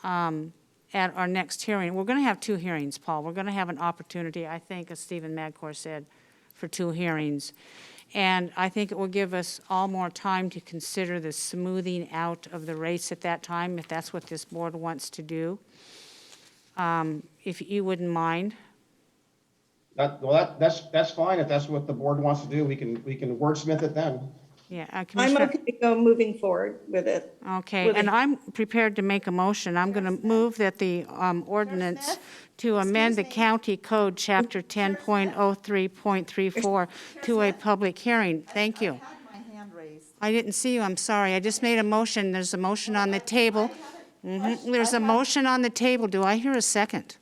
at our next hearing. We're going to have 2 hearings, Paul. We're going to have an opportunity, I think, as Stephen Madcore said, for 2 hearings. And I think it will give us all more time to consider the smoothing out of the rates at that time, if that's what this board wants to do. If you wouldn't mind. That's fine. If that's what the board wants to do, we can wordsmith it then. Yeah, I'm Commissioner. okay to go moving forward with it. Okay, and I'm prepared to make a motion. I'm going to move that the ordinance to amend the county code, chapter 10.03.34, to a public hearing. Thank you. I had my hand raised. I didn't see you, I'm sorry. I just made a motion. There's a motion on the table. There's a motion on the table. Do I hear a second?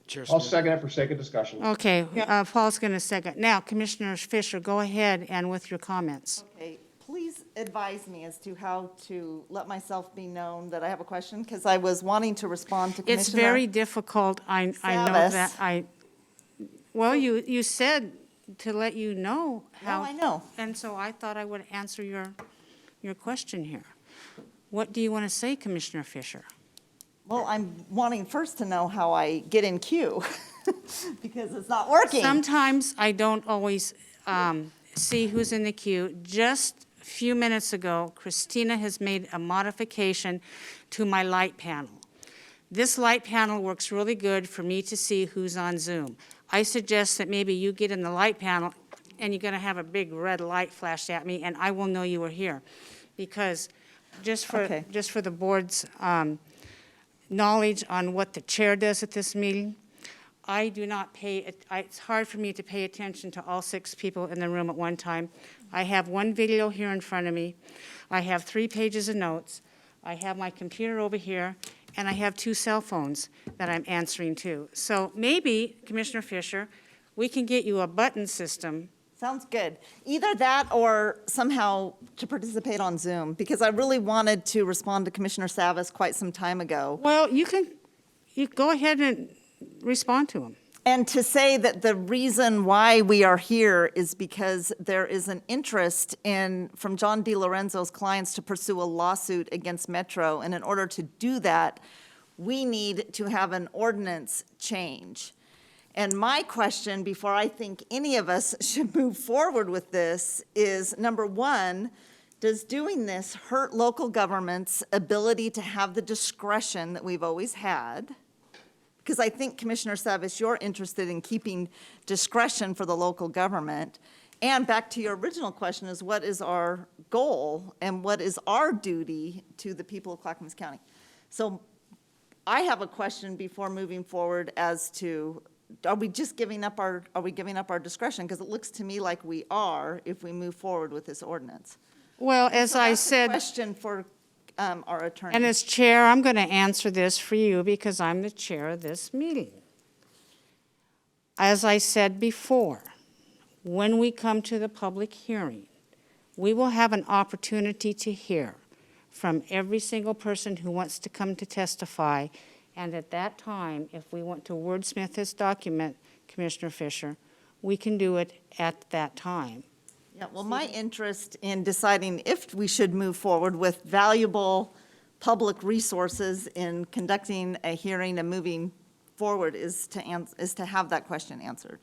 Chair I'll Smith. second it for sake of discussion. Okay, Paul's going to second. Now, Commissioner Fisher, go ahead and with your comments. Okay, please advise me as to how to let myself be known that I have a question, because I was wanting to respond to Commissioner. It's very difficult. I know Savas. that. Well, you said to let you know how. No, I know. And so I thought I would answer your question here. What do you want to say, Commissioner Fisher? Well, I'm wanting first to know how I get in queue, because it's not working. Sometimes I don't always see who's in the queue. Just a few minutes ago, Christina has made a modification to my light panel. This light panel works really good for me to see who's on Zoom. I suggest that maybe you get in the light panel and you're going to have a big red light flash at me, and I will know you were here. Because just for the board's knowledge on what the chair does at this meeting, I do not it's hard for me to pay attention to all 6 people in the room at one time. I have one video here in front of me. I have 3 pages of notes. I have my computer over here, and I have 2 cell phones that I'm answering to. So maybe, Commissioner Fisher, we can get you a button system. Sounds good. Either that or somehow to participate on Zoom, because I really wanted to respond to Commissioner Savas quite some time ago. Well, you go ahead and respond to him. And to say that the reason why we are here is because there is an interest from John DiLorenzo's clients to pursue a lawsuit against Metro. And in order to do that, we need to have an ordinance change. And my question, before I think any of us should move forward with this, is number 1, does doing this hurt local government's ability to have the discretion that we've always had? Because I think, Commissioner Savas, you're interested in keeping discretion for the local government. And back to your original question is, what is our goal and what is our duty to the people of Clackamas County? So I have a question before moving forward as to, are we giving up our discretion? Because it looks to me like we are if we move forward with this ordinance. Well, as I said. Question for our attorney. And as chair, I'm going to answer this for you because I'm the chair of this meeting. As I said before, when we come to the public hearing, we will have an opportunity to hear from every single person who wants to come to testify. And at that time, if we want to wordsmith this document, Commissioner Fisher, we can do it at that time. Yeah, well, my interest in deciding if we should move forward with valuable public resources in conducting a hearing and moving forward is to have that question answered.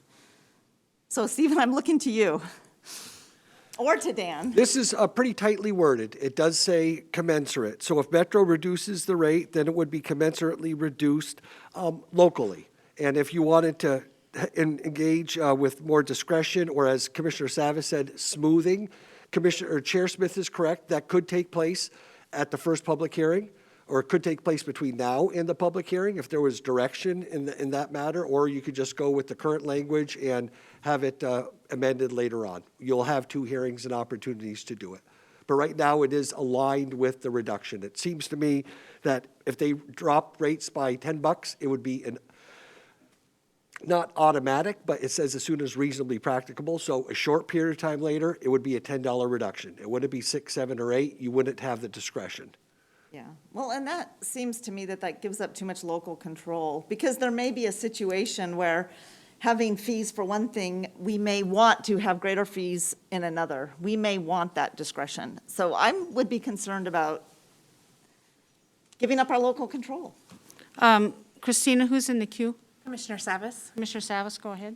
So, Stephen, I'm looking to you. Or to Dan. This is pretty tightly worded. It does say commensurate. So if Metro reduces the rate, then it would be commensurately reduced locally. And if you wanted to engage with more discretion, or as Commissioner Savas said, smoothing. Chair Smith is correct, that could take place at the first public hearing, or it could take place between now and the public hearing if there was direction in that matter, or you could just go with the current language and have it amended later on. You'll have 2 hearings and opportunities to do it. But right now, it is aligned with the reduction. It seems to me that if they drop rates by $10, it would be not automatic, but it says as soon as reasonably practicable. So a short period of time later, it would be a $10 reduction. It wouldn't be 6, 7, or 8. You wouldn't have the discretion. Yeah, well, and that seems to me that gives up too much local control, because there may be a situation where having fees for one thing, we may want to have greater fees in another. We may want that discretion. So I would be concerned about giving up our local control. Christina, who's in the queue? Commissioner Savas. Commissioner Savas, go ahead.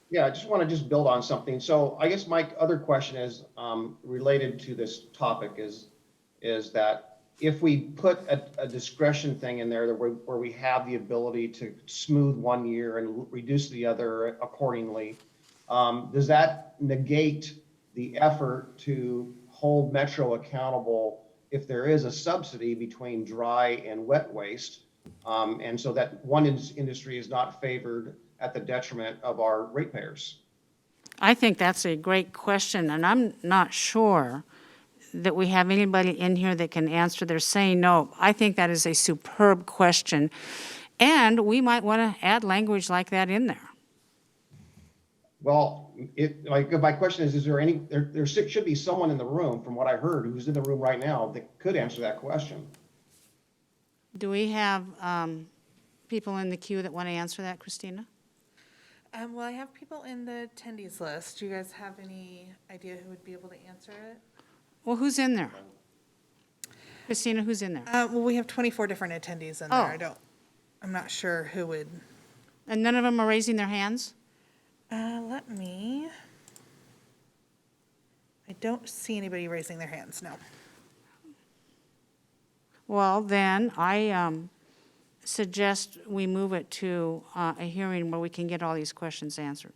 Yeah, I just want to build on something. So I guess my other question is related to this topic is that if we put a discretion thing in there where we have the ability to smooth one year and reduce the other accordingly, does that negate the effort to hold Metro accountable if there is a subsidy between dry and wet waste, and so that one industry is not favored at the detriment of our ratepayers? I think that's a great question, and I'm not sure that we have anybody in here that can answer. They're saying no. I think that is a superb question, and we might want to add language like that in there. Well, my question is there any, there should be someone in the room, from what I heard, who's in the room right now that could answer that question. Do we have people in the queue that want to answer that, Christina? Well, I have people in the attendees list. Do you guys have any idea who would be able to answer it? Well, who's in there? Christina, who's in there? Well, we have 24 different attendees in there. I'm not sure who would. And none of them are raising their hands? I don't see anybody raising their hands, no. Well, then I suggest we move it to a hearing where we can get all these questions answered.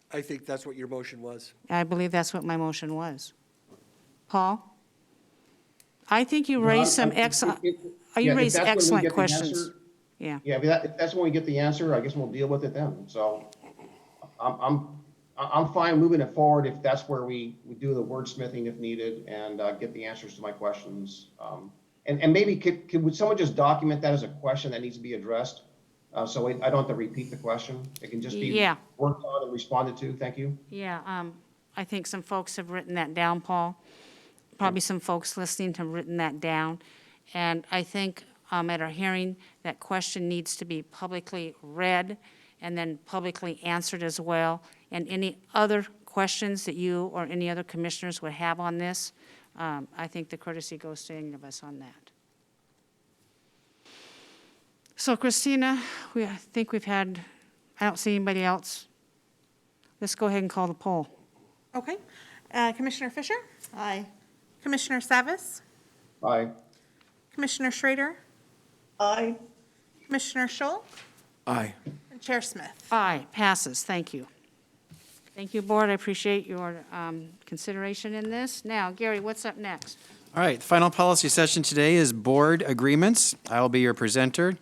I think that's what your motion was. I believe that's what my motion was. Paul? I think you raised some excellent, you raised excellent questions. Yeah. Yeah, if that's when we get the answer, I guess we'll deal with it then. So I'm fine moving it forward if that's where we do the wordsmithing if needed and get the answers to my questions. And maybe would someone just document that as a question that needs to be addressed? So I don't have to repeat the question. It can just be worked on and responded to. Thank you. Yeah, I think some folks have written that down, Paul. Probably some folks listening have written that down. And I think at our hearing, that question needs to be publicly read and then publicly answered as well. And any other questions that you or any other commissioners would have on this, I think the courtesy goes to any of us on that. So Christina, I think we've had, I don't see anybody else. Let's go ahead and call the poll. Okay. Commissioner Fisher? Aye. Commissioner Savas? Aye. Commissioner Schrader? Aye. Commissioner Scholl? Aye. And Chair Smith? Aye, passes. Thank you. Thank you, Board. I appreciate your consideration in this. Now, Gary, what's up next? All right, the final policy session today is board agreements. I will be your presenter.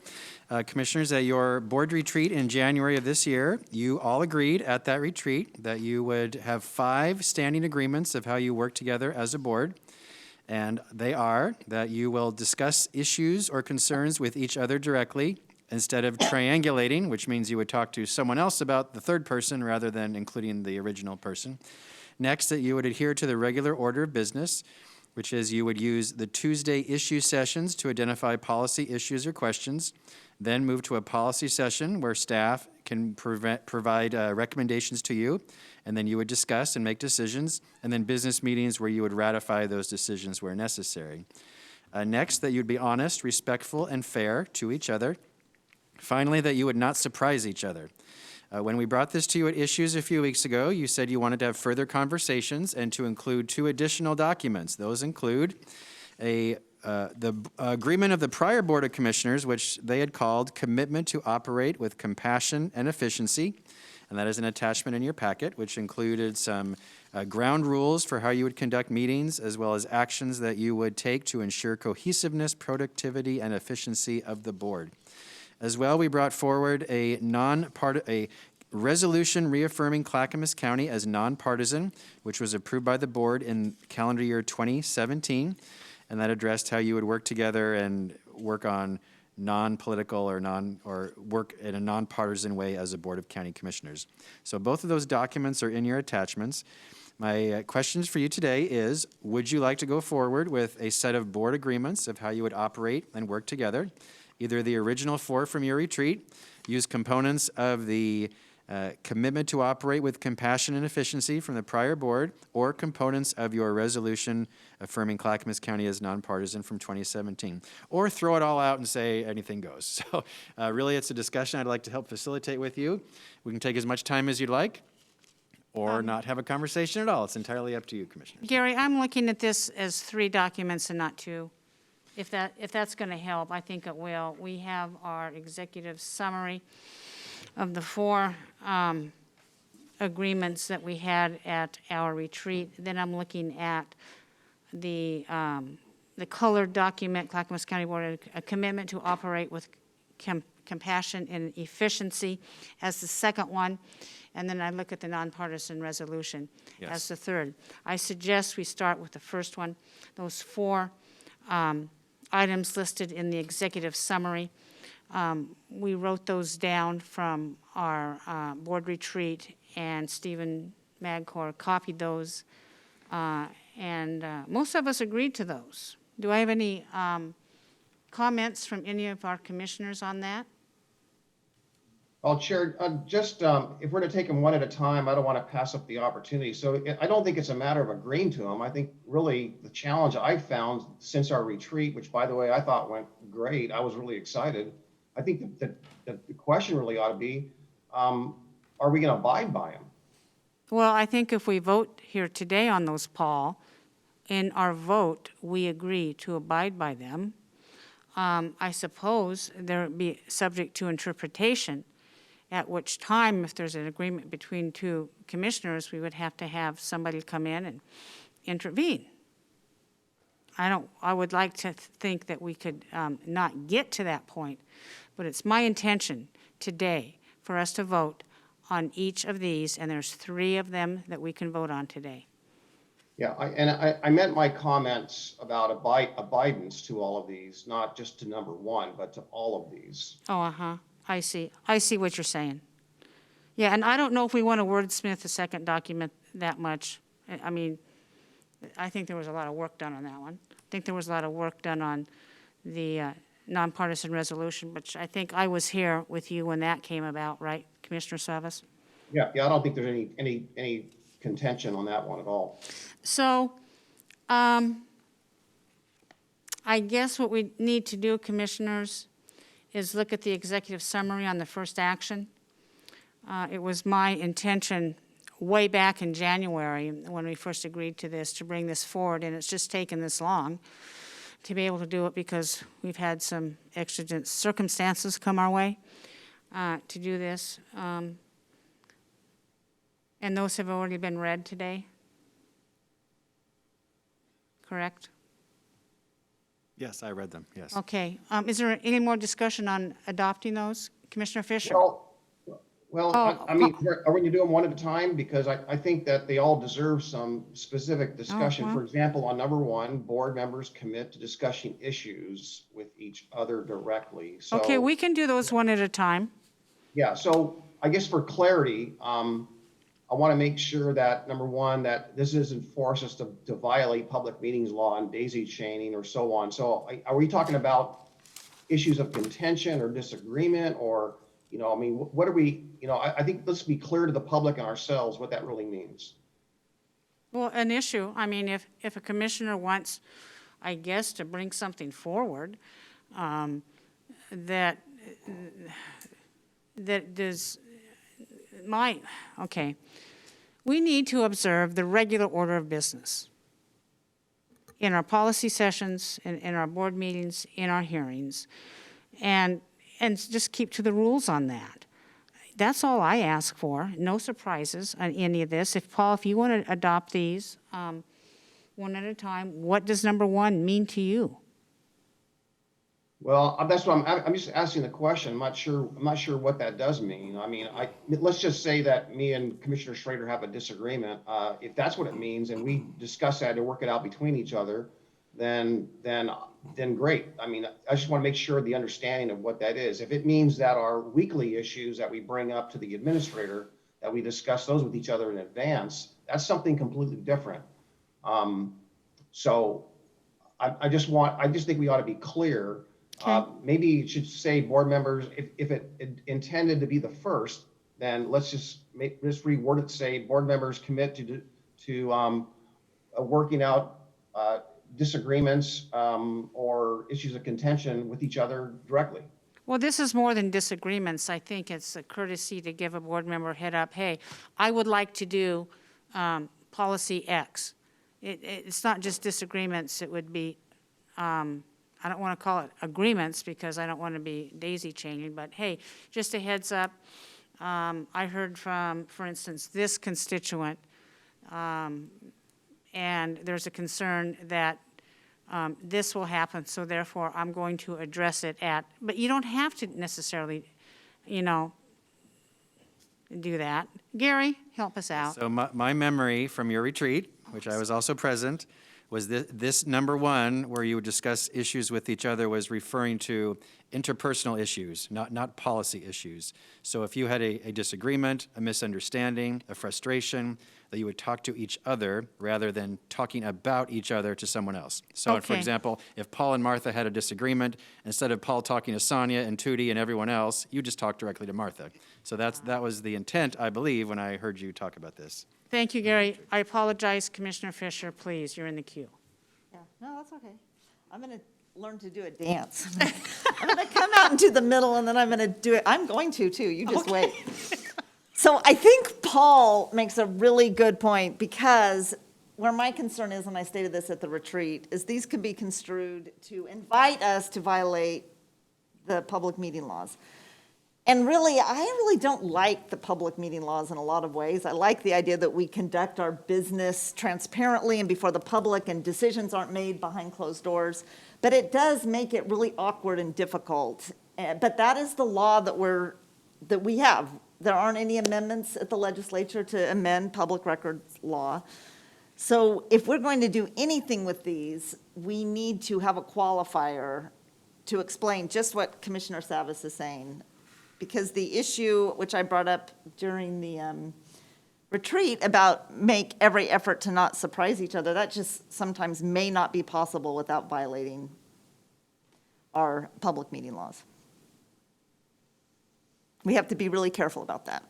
Commissioners, at your board retreat in January of this year, you all agreed at that retreat that you would have 5 standing agreements of how you work together as a board. And they are that you will discuss issues or concerns with each other directly instead of triangulating, which means you would talk to someone else about the third person rather than including the original person. Next, that you would adhere to the regular order of business, which is you would use the Tuesday issue sessions to identify policy issues or questions, then move to a policy session where staff can provide recommendations to you, and then you would discuss and make decisions, and then business meetings where you would ratify those decisions where necessary. Next, that you'd be honest, respectful, and fair to each other. Finally, that you would not surprise each other. When we brought this to you at issues a few weeks ago, you said you wanted to have further conversations and to include 2 additional documents. Those include a agreement of the prior Board of Commissioners, which they had called Commitment to Operate with Compassion and Efficiency. And that is an attachment in your packet, which included some ground rules for how you would conduct meetings, as well as actions that you would take to ensure cohesiveness, productivity, and efficiency of the board. As well, we brought forward a resolution reaffirming Clackamas County as nonpartisan, which was approved by the board in calendar year 2017, and that addressed how you would work together and work on non-political or work in a nonpartisan way as a Board of County Commissioners. So both of those documents are in your attachments. My questions for you today is, would you like to go forward with a set of board agreements of how you would operate and work together? Either the original 4 from your retreat, use components of the commitment to operate with compassion and efficiency from the prior board, or components of your resolution affirming Clackamas County as nonpartisan from 2017. Or throw it all out and say anything goes. So really it's a discussion I'd like to help facilitate with you. We can take as much time as you'd like, or not have a conversation at all. It's entirely up to you, Commissioners. Gary, I'm looking at this as 3 documents and not 2. If that's going to help, I think it will. We have our executive summary of the 4 agreements that we had at our retreat. Then I'm looking at the colored document, Clackamas County Board, a commitment to operate with compassion and efficiency as the second one. And then I look at the nonpartisan resolution as the third. I suggest we start with the first one, those 4 items listed in the executive summary. We wrote those down from our board retreat, and Stephen Magcor copied those, and most of us agreed to those. Do I have any comments from any of our commissioners on that? Well, Chair, just if we're to take them one at a time, I don't want to pass up the opportunity. So I don't think it's a matter of agreeing to them. I think really the challenge I found since our retreat, which by the way, I thought went great. I was really excited. I think that the question really ought to be, are we going to abide by them? Well, I think if we vote here today on those, Paul, in our vote, we agree to abide by them. I suppose there would be subject to interpretation, at which time, if there's an agreement between 2 commissioners, we would have to have somebody come in and intervene. I would like to think that we could not get to that point, but it's my intention today for us to vote on each of these, and there's 3 of them that we can vote on today. Yeah, I meant my comments about abidance to all of these, not just to number 1, but to all of these. Oh, I see. I see what you're saying. Yeah, and I don't know if we want to wordsmith the second document that much. I mean, I think there was a lot of work done on that one. I think there was a lot of work done on the nonpartisan resolution, which I think I was here with you when that came about, right, Commissioner Savas? Yeah, I don't think there's any contention on that one at all. So, I guess what we need to do, Commissioners, is look at the executive summary on the first action. It was my intention way back in January when we first agreed to this to bring this forward, and it's just taken this long to be able to do it because we've had some exigent circumstances come our way to do this. And those have already been read today, correct? Yes, I read them, yes. Okay. Is there any more discussion on adopting those? Commissioner Fisher? Well, I mean, are we going to do them one at a time? Because I think that they all deserve some specific discussion. For example, on number 1, board members commit to discussing issues with each other directly. So, okay, we can do those one at a time. Yeah, so I guess for clarity, I want to make sure that, number 1, that this doesn't force us to violate public meetings law and daisy chaining or so on. So are we talking about issues of contention or disagreement, or, I mean, what are we, I think let's be clear to the public and ourselves what that really means. Well, an issue, I mean, if a commissioner wants, I guess, to bring something forward that does okay. We need to observe the regular order of business. in our policy sessions, in our board meetings, in our hearings, and just keep to the rules on that. That's all I ask for, no surprises on any of this. Paul, if you want to adopt these one at a time, what does number 1 mean to you? Well, that's what I'm just asking the question. I'm not sure what that does mean. I mean, let's just say that me and Commissioner Schrader have a disagreement. If that's what it means and we discuss that to work it out between each other, then great. I mean, I just want to make sure the understanding of what that is. If it means that our weekly issues that we bring up to the administrator, that we discuss those with each other in advance, that's something completely different. So I just think we ought to be clear. Okay. Maybe it should say board members, if it intended to be the first, then let's just reword it to say board members commit to working out disagreements or issues of contention with each other directly. Well, this is more than disagreements. I think it's a courtesy to give a board member a head up. Hey, I would like to do policy X. It's not just disagreements. It would be, I don't want to call it agreements because I don't want to be daisy chaining, but hey, just a heads up. I heard from, for instance, this constituent, and there's a concern that this will happen, so therefore I'm going to address it but you don't have to necessarily, do that. Gary, help us out. So my memory from your retreat, which I was also present, was this number 1, where you would discuss issues with each other, was referring to interpersonal issues, not policy issues. So if you had a disagreement, a misunderstanding, a frustration, that you would talk to each other rather than talking about each other to someone else. So for Okay. example, if Paul and Martha had a disagreement, instead of Paul talking to Sonia and Tootie and everyone else, you just talk directly to Martha. So that was the intent, I believe, when I heard you talk about this. Thank you, Gary. I apologize, Commissioner Fisher, please, you're in the queue. Yeah, no, that's okay. I'm going to learn to do a dance. I'm going to come out into the middle and then I'm going to do it. I'm going to too. You just wait. So I think Paul makes a really good point, because where my concern is, and I stated this at the retreat, is these can be construed to invite us to violate the public meeting laws. And really, I really don't like the public meeting laws in a lot of ways. I like the idea that we conduct our business transparently and before the public, and decisions aren't made behind closed doors. But it does make it really awkward and difficult. But that is the law that we have. There aren't any amendments at the legislature to amend public records law. So if we're going to do anything with these, we need to have a qualifier to explain just what Commissioner Savas is saying. Because the issue, which I brought up during the retreat about make every effort to not surprise each other, that just sometimes may not be possible without violating our public meeting laws. We have to be really careful about that.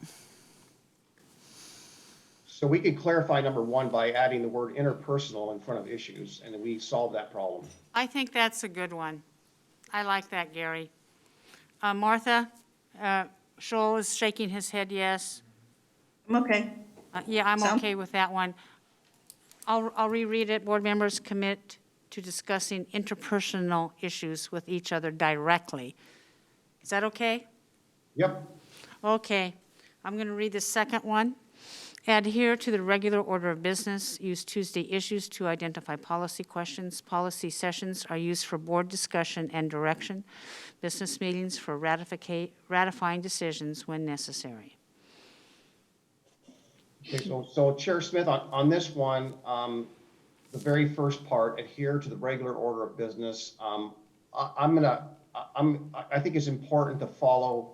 So we could clarify number 1 by adding the word interpersonal in front of issues, and then we solve that problem. I think that's a good one. I like that, Gary. Martha, Scholl is shaking his head yes. I'm okay. Yeah, I'm Sound- okay with that one. I'll reread it. Board members commit to discussing interpersonal issues with each other directly. Is that okay? Yep. Okay. I'm going to read the second one. Adhere to the regular order of business. Use Tuesday issues to identify policy questions. Policy sessions are used for board discussion and direction. Business meetings for ratifying decisions when necessary. Okay, so Chair Smith, on this one, the very first part, adhere to the regular order of business. I think it's important to follow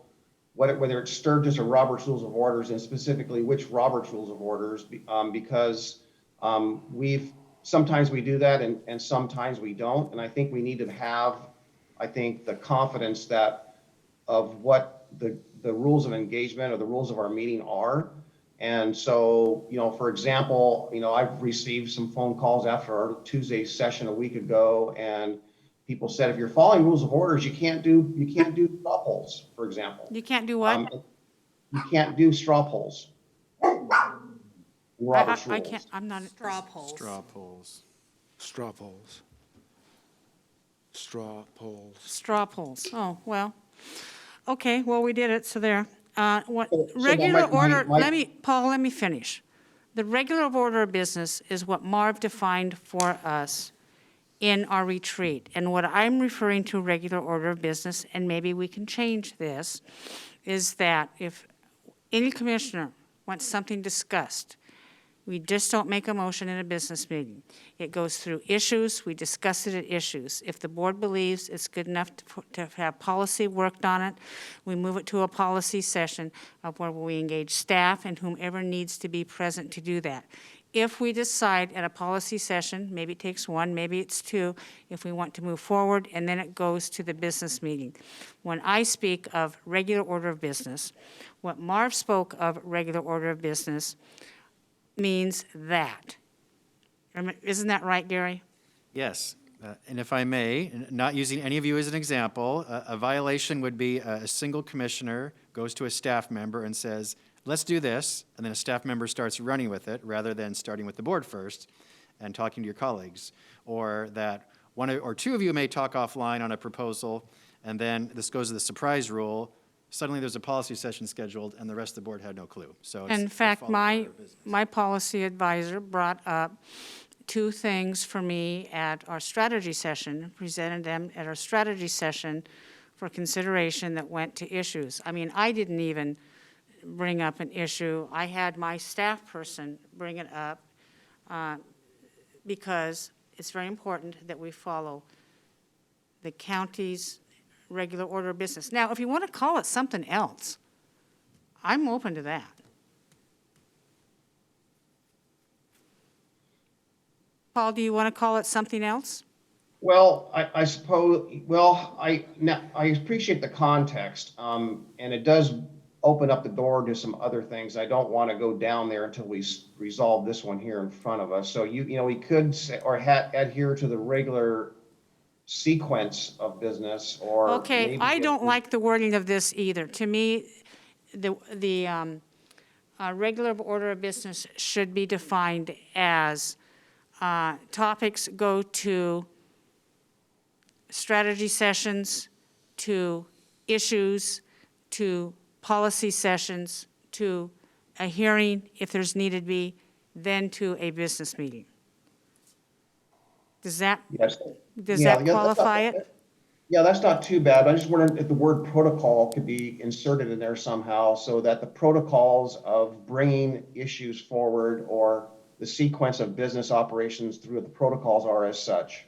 whether it's Sturgis or Robert's Rules of Orders, and specifically which Robert's Rules of Orders, because sometimes we do that and sometimes we don't. And I think we need to have, the confidence of what the rules of engagement or the rules of our meeting are. And so, for example, I've received some phone calls after our Tuesday session a week ago, and people said, if you're following rules of orders, you can't do straw polls, for example. You can't do what? You can't do straw polls. Robert's I rules. can't, I'm not. Straw polls. Straw polls. Straw polls. Straw polls. Straw polls. Oh, well, okay, well, we did it, so there. What, So regular order, my- Paul, let me finish. The regular order of business is what Marv defined for us in our retreat. And what I'm referring to regular order of business, and maybe we can change this, is that if any commissioner wants something discussed, we just don't make a motion in a business meeting. It goes through issues, we discuss it at issues. If the board believes it's good enough to have policy worked on it, we move it to a policy session of where we engage staff and whomever needs to be present to do that. If we decide at a policy session, maybe it takes one, maybe it's two, if we want to move forward, and then it goes to the business meeting. When I speak of regular order of business, what Marv spoke of regular order of business means that. Isn't that right, Gary? Yes, and if I may, not using any of you as an example, a violation would be a single commissioner goes to a staff member and says, let's do this, and then a staff member starts running with it rather than starting with the board first and talking to your colleagues. Or that one or two of you may talk offline on a proposal, and then this goes to the surprise rule. Suddenly there's a policy session scheduled and the rest of the board had no clue. So it's In a fact, follow order of business. my policy advisor brought up two things for me at our strategy session, presented them at our strategy session for consideration that went to issues. I mean, I didn't even bring up an issue. I had my staff person bring it up because it's very important that we follow the county's regular order of business. Now, if you want to call it something else, I'm open to that. Paul, do you want to call it something else? Well, I suppose, I appreciate the context, and it does open up the door to some other things. I don't want to go down there until we resolve this one here in front of us. So we could say, or adhere to the regular sequence of business, or Okay, maybe I don't like the wording of this either. To me, the regular order of business should be defined as topics go to strategy sessions, to issues, to policy sessions, to a hearing if there's needed be, then to a business meeting. Does that Yes. qualify it? Yeah, that's not too bad. I just wondered if the word protocol could be inserted in there somehow so that the protocols of bringing issues forward or the sequence of business operations through the protocols are as such.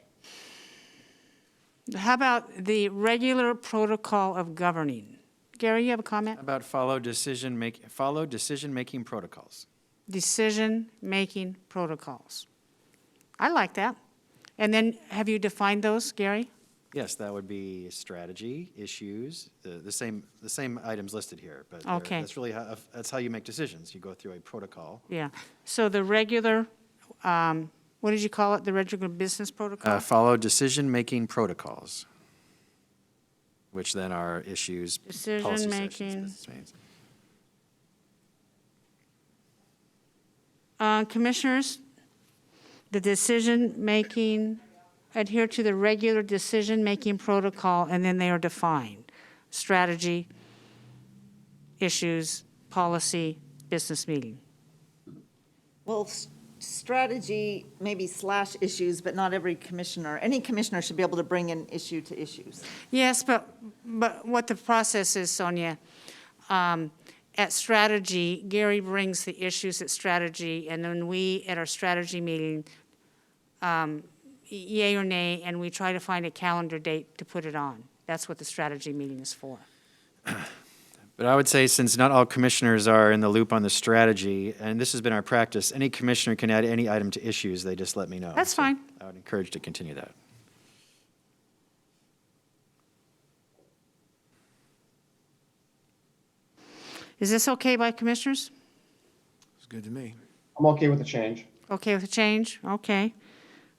How about the regular protocol of governing? Gary, you have a comment? How about follow decision-making protocols? Decision-making protocols. I like that. And then, have you defined those, Gary? Yes, that would be strategy, issues, the same items listed here. But Okay. that's how you make decisions. You go through a protocol. Yeah. So the regular, what did you call it, the regular business protocol? Follow decision-making protocols, which then are issues, policy sessions, Decision-making. business meetings. Commissioners, the decision-making, adhere to the regular decision-making protocol, and then they are defined. Strategy, issues, policy, business meeting. Well, strategy, maybe / issues, but not every commissioner, any commissioner should be able to bring an issue to issues. Yes, but what the process is, Sonia, at strategy, Gary brings the issues at strategy, and then we, at our strategy meeting, yay or nay, and we try to find a calendar date to put it on. That's what the strategy meeting is for. But I would say, since not all commissioners are in the loop on the strategy, and this has been our practice, any commissioner can add any item to issues, they just let me know. That's So fine. I would encourage to continue that. Is this okay by commissioners? It's good to me. I'm okay with the change. Okay with the change? Okay.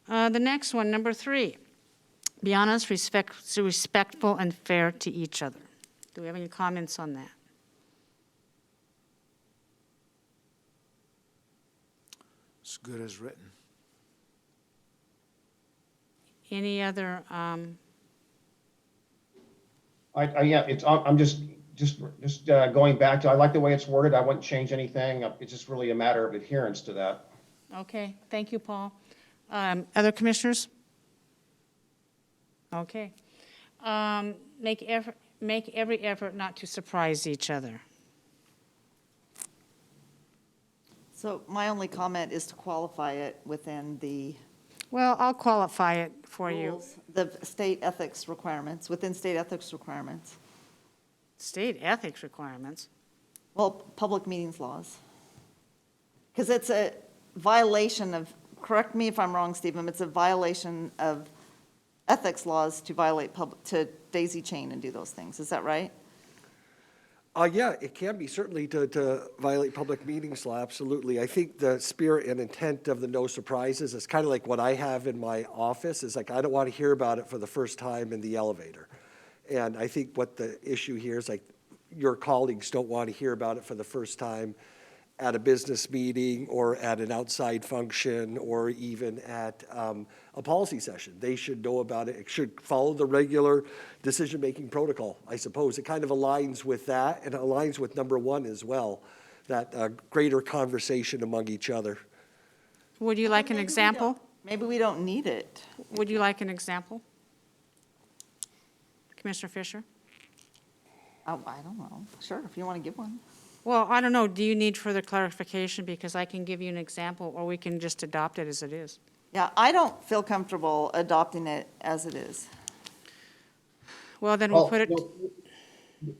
The next one, number 3, be honest, respectful, and fair to each other. Do we have any comments on that? It's good as written. Any other, I'm just going back to, I like the way it's worded. I wouldn't change anything. It's just really a matter of adherence to that. okay, thank you, Paul. Other commissioners? Okay. Make every effort not to surprise each other. So my only comment is to qualify it within the Well, I'll qualify it for you. rules, the state ethics requirements, within state ethics requirements. State ethics requirements. Well, public meetings laws. Because it's a violation of, correct me if I'm wrong, Stephen, it's a violation of ethics laws to violate to daisy chain and do those things. Is that right? Yeah, it can be certainly to violate public meetings law, absolutely. I think the spirit and intent of the no surprises is kind of like what I have in my office, is like, I don't want to hear about it for the first time in the elevator. And I think what the issue here is like, your colleagues don't want to hear about it for the first time at a business meeting or at an outside function or even at a policy session. They should know about it. It should follow the regular decision-making protocol, I suppose. It kind of aligns with that, and it aligns with number one as well, that greater conversation among each other. Would you like an example? Maybe we don't need it. Would you like an example? Commissioner Fisher? Oh, I don't know. Sure, if you want to give one. Well, I don't know, do you need further clarification? Because I can give you an example, or we can just adopt it as it is. Yeah, I don't feel comfortable adopting it as it is. Well, then we'll put it,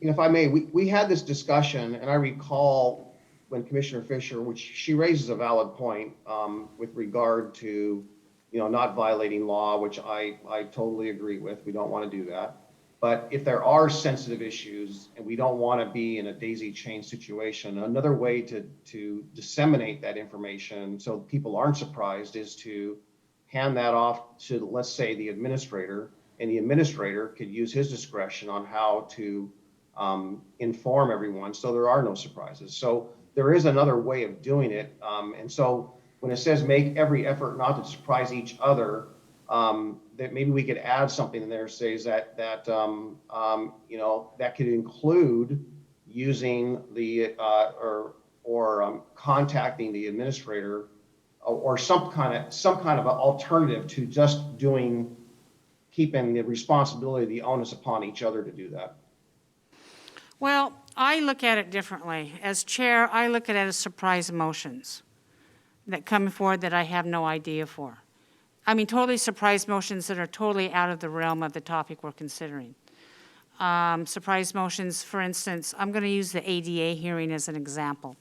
If I may, we had this discussion, and I recall when Commissioner Fisher, which she raises a valid point with regard to, not violating law, which I totally agree with. We don't want to do that. But if there are sensitive issues and we don't want to be in a daisy chain situation, another way to disseminate that information so people aren't surprised is to hand that off to, let's say, the administrator, and the administrator could use his discretion on how to inform everyone so there are no surprises. So there is another way of doing it. And so when it says make every effort not to surprise each other, that maybe we could add something in there, says that could include using the or contacting the administrator or some kind of alternative to just keeping the responsibility, the onus upon each other to do that. well, I look at it differently. As chair, I look at it as surprise motions that come forward that I have no idea for. I mean, totally surprise motions that are totally out of the realm of the topic we're considering. Surprise motions, for instance, I'm going to use the ADA hearing as an example.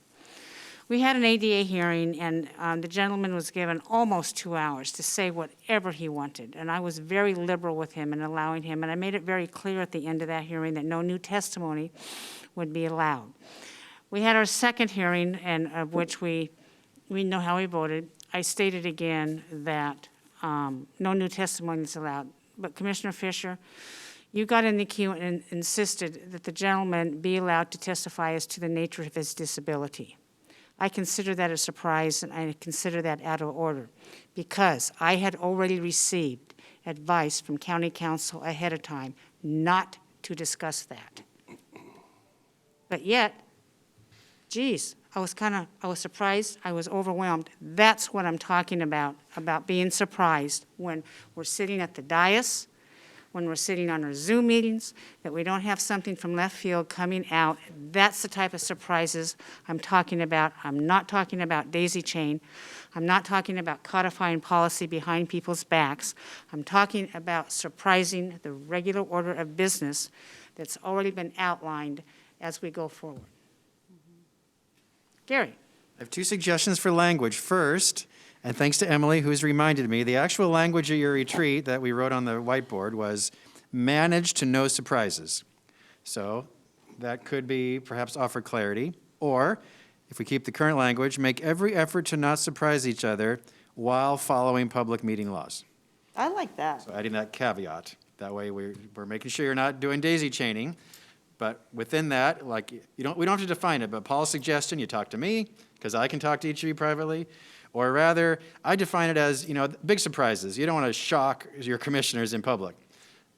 We had an ADA hearing, and the gentleman was given almost 2 hours to say whatever he wanted, and I was very liberal with him and allowing him, and I made it very clear at the end of that hearing that no new testimony would be allowed. We had our second hearing, and of which we know how he voted. I stated again that no new testimony is allowed. But Commissioner Fisher, you got in the queue and insisted that the gentleman be allowed to testify as to the nature of his disability. I consider that a surprise, and I consider that out of order, because I had already received advice from county council ahead of time not to discuss that. But yet, geez, I was surprised, I was overwhelmed. That's what I'm talking about being surprised when we're sitting at the dais, when we're sitting on our Zoom meetings, that we don't have something from left field coming out. That's the type of surprises I'm talking about. I'm not talking about daisy chain. I'm not talking about codifying policy behind people's backs. I'm talking about surprising the regular order of business that's already been outlined as we go forward. Gary. I have two suggestions for language. First, and thanks to Emily, who's reminded me, the actual language of your retreat that we wrote on the whiteboard was manage to no surprises. So that could be perhaps offer clarity. Or, if we keep the current language, make every effort to not surprise each other while following public meeting laws. I like that. So adding that caveat. That way we're making sure you're not doing daisy chaining. But within that, like, we don't have to define it, but Paul's suggestion, you talk to me, because I can talk to each of you privately, Or rather, I define it as, big surprises. You don't want to shock your commissioners in public.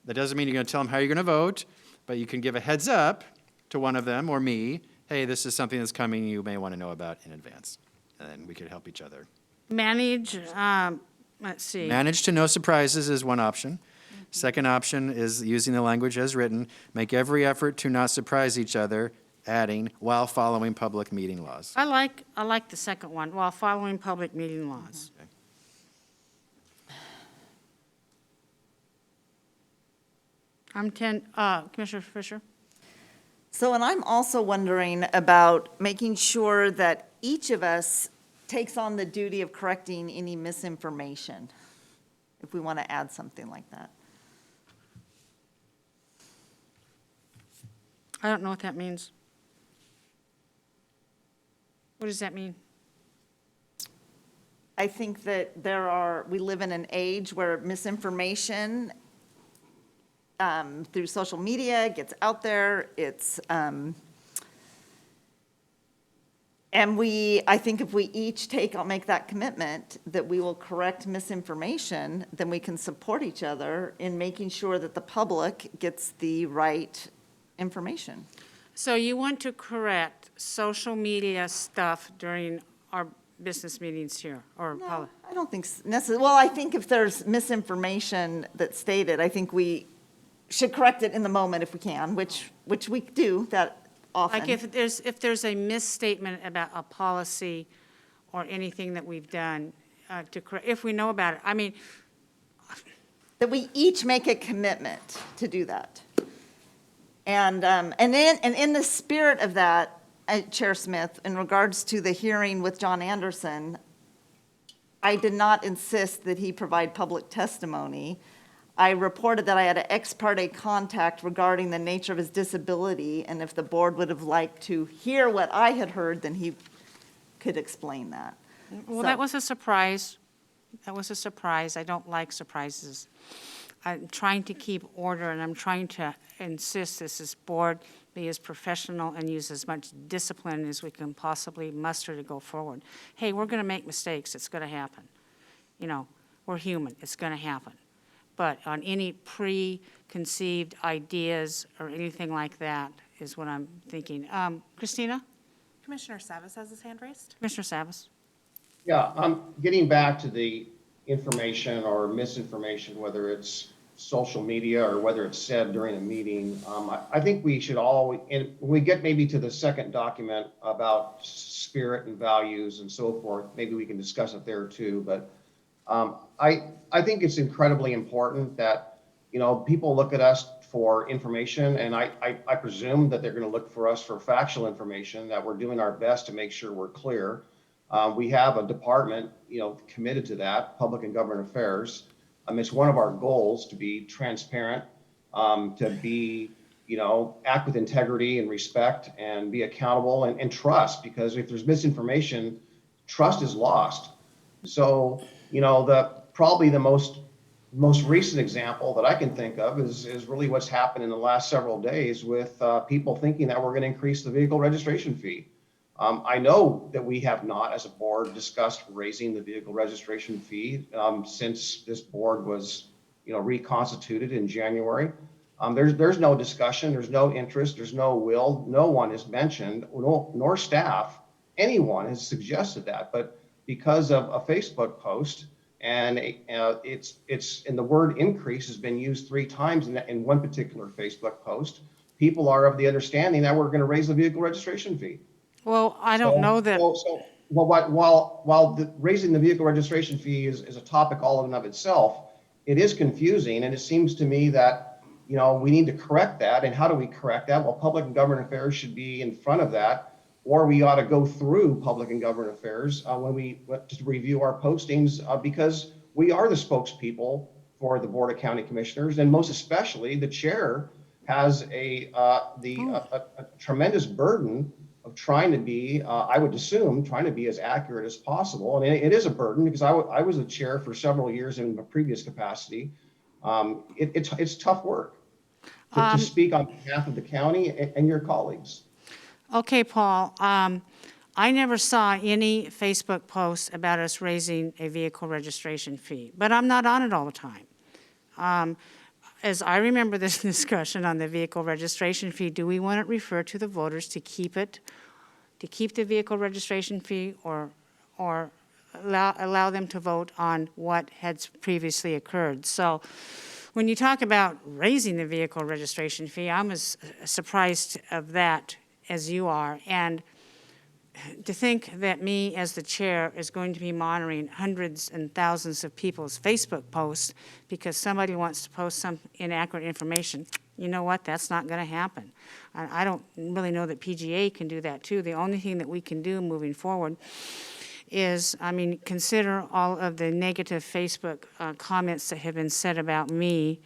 That doesn't mean you're going to tell them how you're going to vote, but you can give a heads up to one of them or me, hey, this is something that's coming you may want to know about in advance. And then we could help each other. Manage, let's see. Manage to no surprises is one option. Second option is using the language as written, make every effort to not surprise each other, adding, while following public meeting laws. I like the second one, while following public meeting laws. Commissioner Fisher? So, and I'm also wondering about making sure that each of us takes on the duty of correcting any misinformation, if we want to add something like that. I don't know what that means. What does that mean? I think that we live in an age where misinformation through social media gets out there. I think if we each make that commitment that we will correct misinformation, then we can support each other in making sure that the public gets the right information. So you want to correct social media stuff during our business meetings here, or? No, I don't think necessarily. Well, I think if there's misinformation that's stated, I think we should correct it in the moment if we can, which we do that often. Like if there's a misstatement about a policy or anything that we've done if we know about it. I mean. That we each make a commitment to do that. And in the spirit of that, Chair Smith, in regards to the hearing with John Anderson, I did not insist that he provide public testimony. I reported that I had an ex parte contact regarding the nature of his disability, and if the board would have liked to hear what I had heard, then he could explain that. Well, that was a surprise. That was a surprise. I don't like surprises. I'm trying to keep order, and I'm trying to insist this board be as professional and use as much discipline as we can possibly muster to go forward. Hey, we're going to make mistakes. It's going to happen. We're human. It's going to happen. But on any preconceived ideas or anything like that is what I'm thinking. Christina? Commissioner Savas has his hand raised. Commissioner Savas? Yeah, I'm getting back to the information or misinformation, whether it's social media or whether it's said during a meeting. I think we should all, and when we get maybe to the second document about spirit and values and so forth, maybe we can discuss it there too. But I think it's incredibly important that, people look at us for information, and I presume that they're going to look for us for factual information, that we're doing our best to make sure we're clear. We have a department, committed to that, Public and Government Affairs. It's one of our goals to be transparent, to be, act with integrity and respect and be accountable and trust, because if there's misinformation, trust is lost. So, probably the most recent example that I can think of is really what's happened in the last several days with people thinking that we're going to increase the vehicle registration fee. I know that we have not, as a board, discussed raising the vehicle registration fee since this board was, reconstituted in January. There's no discussion, there's no interest, there's no will. No one has mentioned, nor staff, anyone has suggested that. But because of a Facebook post, and and the word increase has been used 3 times in one particular Facebook post, people are of the understanding that we're going to raise the vehicle registration fee. Well, I don't know that. While raising the vehicle registration fee is a topic all in and of itself, it is confusing, and it seems to me that we need to correct that. And how do we correct that? Well, Public and Government Affairs should be in front of that, or we ought to go through Public and Government Affairs when we to review our postings, because we are the spokespeople for the Board of County Commissioners, and most especially the chair has a tremendous burden of trying to be, I would assume, trying to be as accurate as possible. And it is a burden, because I was the chair for several years in my previous capacity. It's tough work to speak on behalf of the county and your colleagues. Okay, Paul. I never saw any Facebook posts about us raising a vehicle registration fee, but I'm not on it all the time. As I remember this discussion on the vehicle registration fee, do we want to refer to the voters to keep the vehicle registration fee, or allow them to vote on what had previously occurred? So when you talk about raising the vehicle registration fee, I'm as surprised of that as you are. And to think that me as the chair is going to be monitoring hundreds and thousands of people's Facebook posts because somebody wants to post some inaccurate information, you know what, that's not going to happen. I don't really know that PGA can do that too. The only thing that we can do moving forward is, consider all of the negative Facebook comments that have been said about me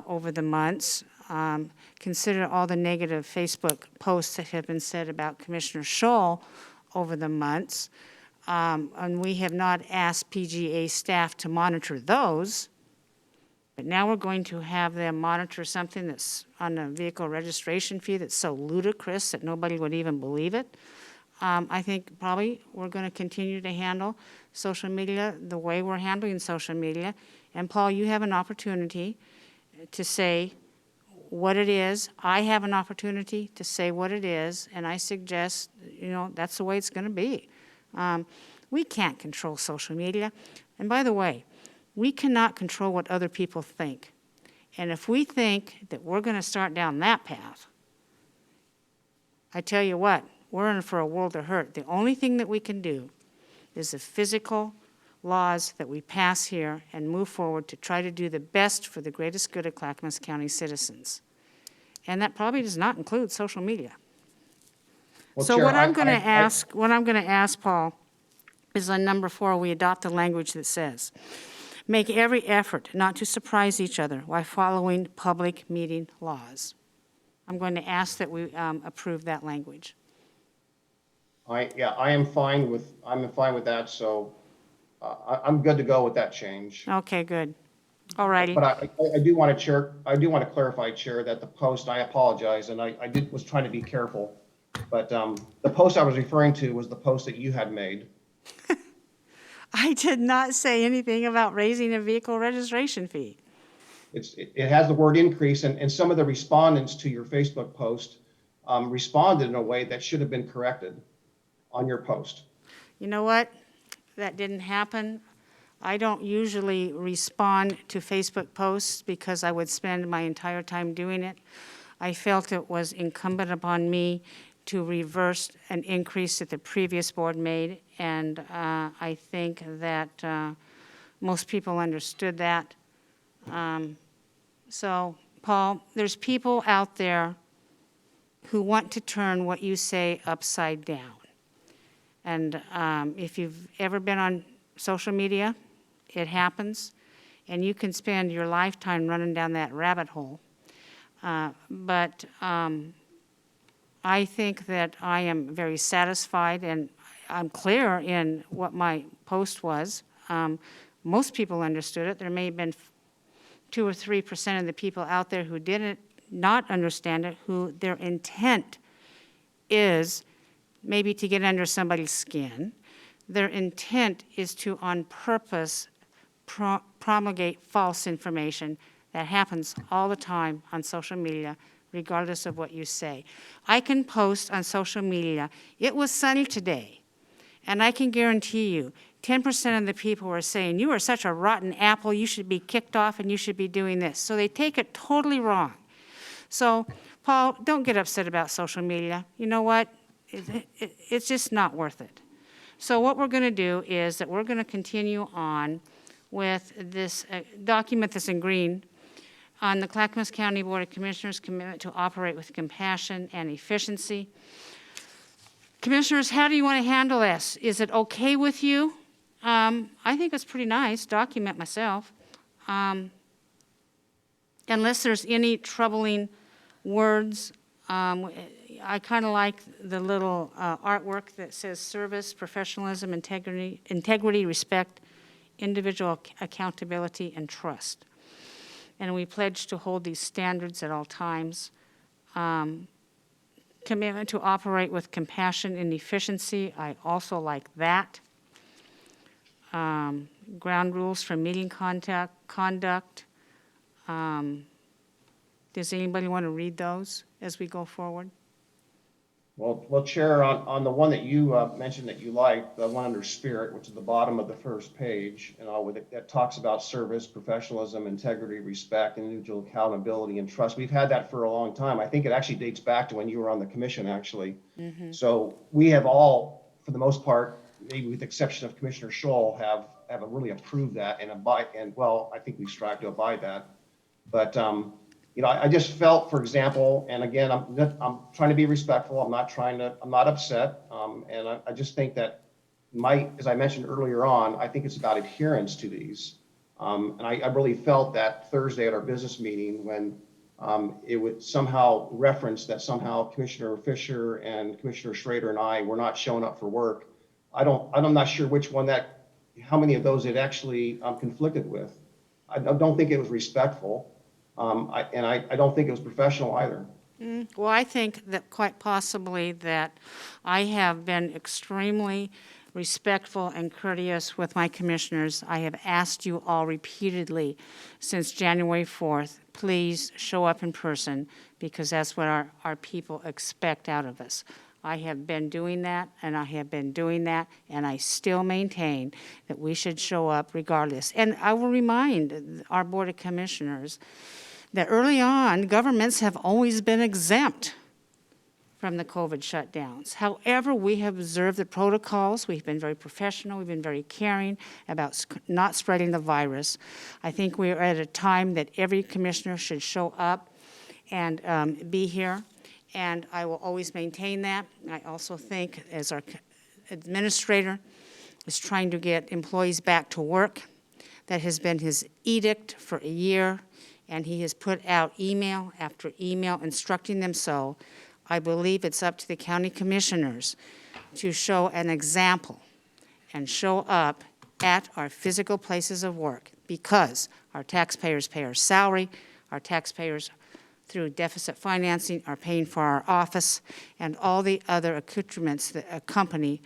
over the months. Consider all the negative Facebook posts that have been said about Commissioner Scholl over the months. And we have not asked PGA staff to monitor those, but now we're going to have them monitor something that's on a vehicle registration fee that's so ludicrous that nobody would even believe it. I think probably we're going to continue to handle social media the way we're handling social media. And Paul, you have an opportunity to say what it is. I have an opportunity to say what it is, and I suggest, that's the way it's going to be. We can't control social media. And by the way, we cannot control what other people think. And if we think that we're going to start down that path, I tell you what, we're in for a world of hurt. The only thing that we can do is the physical laws that we pass here and move forward to try to do the best for the greatest good of Clackamas County citizens. And that probably does not include social media. Well, So Chair, what I'm going to ask, Paul, is on number 4, we adopt the language that says, make every effort not to surprise each other while following public meeting laws. I'm going to ask that we approve that language. I am fine with that, so I'm good to go with that change. Okay, good. All righty. But I do want to clarify, Chair, that the post, I apologize, and I was trying to be careful, but the post I was referring to was the post that you had made. I did not say anything about raising a vehicle registration fee. It has the word increase, and some of the respondents to your Facebook post responded in a way that should have been corrected on your post. You know what? That didn't happen. I don't usually respond to Facebook posts because I would spend my entire time doing it. I felt it was incumbent upon me to reverse an increase that the previous board made, and I think that most people understood that. So, Paul, there's people out there who want to turn what you say upside down. And if you've ever been on social media, it happens, and you can spend your lifetime running down that rabbit hole. But I think that I am very satisfied, and I'm clear in what my post was. Most people understood it. There may have been 2 or 3% of the people out there who didn't not understand it, who their intent is maybe to get under somebody's skin. Their intent is to, on purpose, promulgate false information. That happens all the time on social media, regardless of what you say. I can post on social media, it was sunny today, and I can guarantee you 10% of the people are saying, you are such a rotten apple, you should be kicked off and you should be doing this. So they take it totally wrong. So, Paul, don't get upset about social media. You know what? It's just not worth it. So what we're going to do is that we're going to continue on with this document that's in green on the Clackamas County Board of Commissioners' commitment to operate with compassion and efficiency. Commissioners, how do you want to handle this? Is it okay with you? I think it's pretty nice, document myself. Unless there's any troubling words, I kind of like the little artwork that says service, professionalism, integrity, respect, individual accountability, and trust. And we pledge to hold these standards at all times. Commitment to operate with compassion and efficiency, I also like that. Ground rules for meeting conduct. Does anybody want to read those as we go forward? Well, Chair, on the one that you mentioned that you liked, the one under spirit, which is the bottom of the first page, and all with it, that talks about service, professionalism, integrity, respect, individual accountability, and trust. We've had that for a long time. I think it actually dates back to when you were on the commission, actually. So we have all, for the most part, maybe with the exception of Commissioner Scholl, have really approved that and well, I think we strive to abide that. But I just felt, for example, and again, I'm trying to be respectful. I'm not upset. And I just think that as I mentioned earlier on, I think it's about adherence to these. And I really felt that Thursday at our business meeting when it would somehow reference that somehow Commissioner Fisher and Commissioner Schrader and I were not showing up for work. I'm not sure how many of those it actually conflicted with. I don't think it was respectful. I don't think it was professional either. Well, I think that quite possibly that I have been extremely respectful and courteous with my commissioners. I have asked you all repeatedly since January 4th, please show up in person because that's what our people expect out of us. I have been doing that, and I have been doing that, and I still maintain that we should show up regardless. And I will remind our Board of Commissioners that early on, governments have always been exempt from the COVID shutdowns. However, we have observed the protocols. We've been very professional. We've been very caring about not spreading the virus. I think we are at a time that every commissioner should show up and be here. And I will always maintain that. I also think, as our administrator is trying to get employees back to work, that has been his edict for a year, and he has put out email after email instructing them so. I believe it's up to the county commissioners to show an example and show up at our physical places of work because our taxpayers pay our salary, our taxpayers through deficit financing are paying for our office and all the other accoutrements that accompany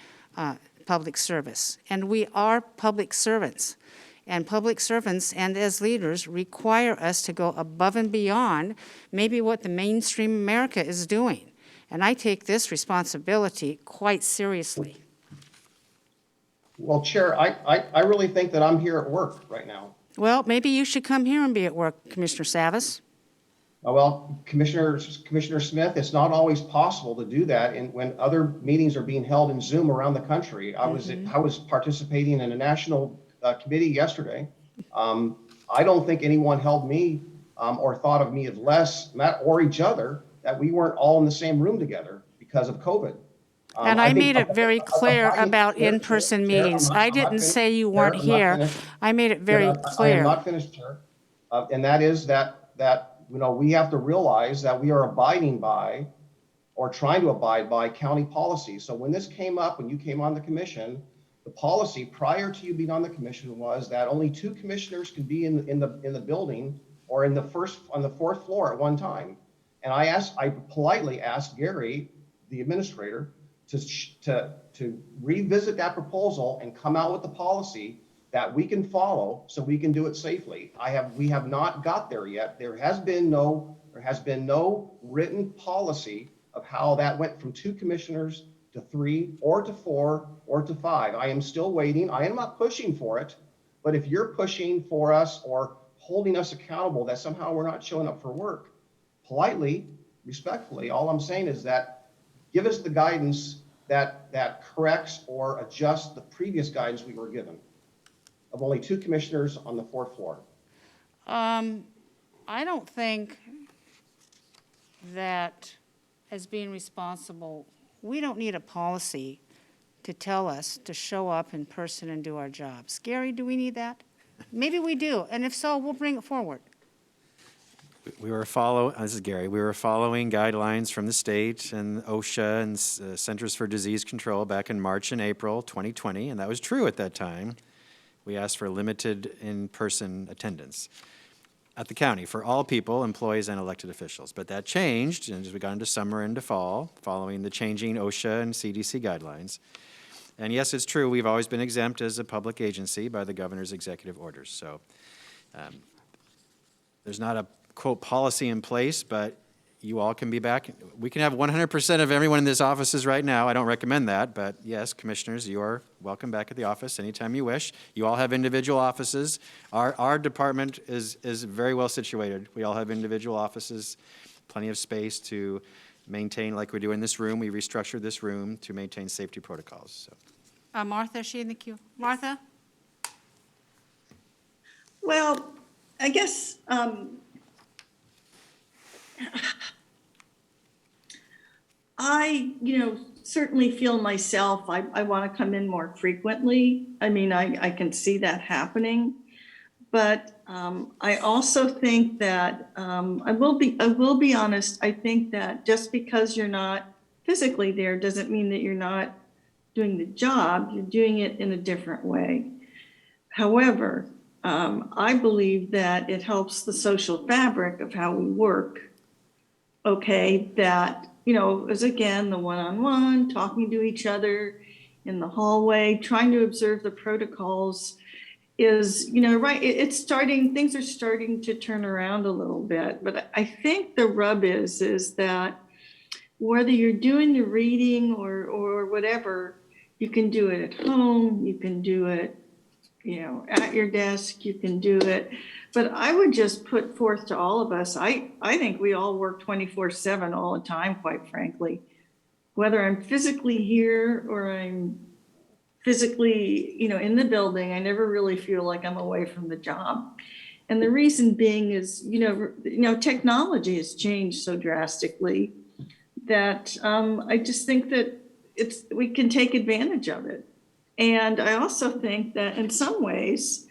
public service. And we are public servants. And public servants and as leaders require us to go above and beyond maybe what the mainstream America is doing. And I take this responsibility quite seriously. Well, Chair, I really think that I'm here at work right now. Well, maybe you should come here and be at work, Commissioner Savas. Well, Commissioner Smith, it's not always possible to do that when other meetings are being held in Zoom around the country. I was participating in a national committee yesterday. I don't think anyone held me or thought of me as less, Matt, or each other, that we weren't all in the same room together because of COVID. And I made it very clear about in-person meetings. I didn't say you weren't here. I made it very clear. I am not finished, Chair. And that is that we have to realize that we are abiding by or trying to abide by county policy. So when this came up, when you came on the commission, the policy prior to you being on the commission was that only 2 commissioners can be in the building or on the 4th floor at one time. And I politely asked Gary, the administrator, to revisit that proposal and come out with the policy that we can follow so we can do it safely. We have not got there yet. There has been no written policy of how that went from 2 commissioners to 3 or to 4 or to 5. I am still waiting. I am not pushing for it, but if you're pushing for us or holding us accountable that somehow we're not showing up for work, politely, respectfully, all I'm saying is that give us the guidance that corrects or adjusts the previous guidance we were given of only 2 commissioners on the 4th floor. I don't think that as being responsible, we don't need a policy to tell us to show up in person and do our jobs. Gary, do we need that? Maybe we do, and if so, we'll bring it forward. This is Gary. We were following guidelines from the state and OSHA and Centers for Disease Control back in March and April 2020, and that was true at that time. We asked for limited in-person attendance. at the county for all people, employees, and elected officials. But that changed as we got into summer and into fall, following the changing OSHA and CDC guidelines. And yes, it's true, we've always been exempt as a public agency by the governor's executive orders. So there's not a, quote, policy in place, but you all can be back. We can have 100% of everyone in this offices right now. I don't recommend that, but yes, commissioners, you are welcome back at the office anytime you wish. You all have individual offices. Our department is very well situated. We all have individual offices, plenty of space to maintain, like we do in this room. We restructured this room to maintain safety protocols. So. Martha, is she in the queue? Martha? Well, I guess, I, certainly feel myself, I want to come in more frequently. I mean, I can see that happening. But I also think that, I will be honest, I think that just because you're not physically there doesn't mean that you're not doing the job, you're doing it in a different way. However, I believe that it helps the social fabric of how we work. Okay, that, is again, the one-on-one, talking to each other in the hallway, trying to observe the protocols is, right, things are starting to turn around a little bit. But I think the rub is that whether you're doing the reading or whatever, you can do it at home, you can do it, at your desk, you can do it. But I would just put forth to all of us, I think we all work 24/7 all the time, quite frankly. Whether I'm physically here or I'm physically, in the building, I never really feel like I'm away from the job. And the reason being is, technology has changed so drastically that I just think that we can take advantage of it. And I also think that in some ways,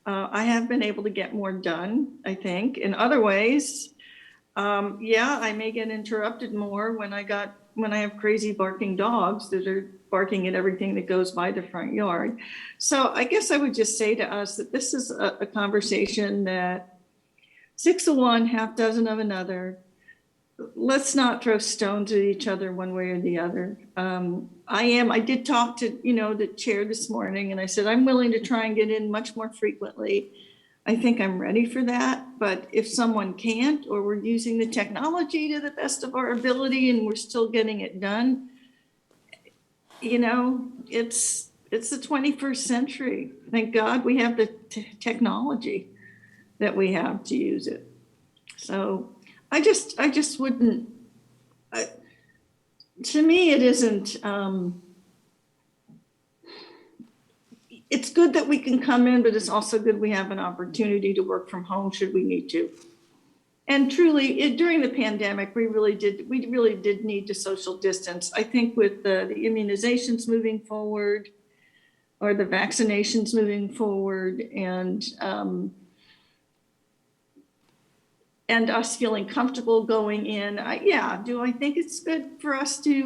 I have been able to get more done, I think. In other ways, I may get interrupted more when I have crazy barking dogs that are barking at everything that goes by the front yard. So I guess I would just say to us that this is a conversation that 6 of one, half dozen of another. Let's not throw stones at each other one way or the other. I did talk to, the chair this morning, and I said, I'm willing to try and get in much more frequently. I think I'm ready for that. But if someone can't, or we're using the technology to the best of our ability and we're still getting it done, it's the 21st century. Thank God we have the technology that we have to use it. So I just wouldn't, to me, it isn't, it's good that we can come in, but it's also good we have an opportunity to work from home should we need to. And truly, during the pandemic, we really did need to social distance. I think with the immunizations moving forward, or the vaccinations moving forward, and us feeling comfortable going in, do I think it's good for us to,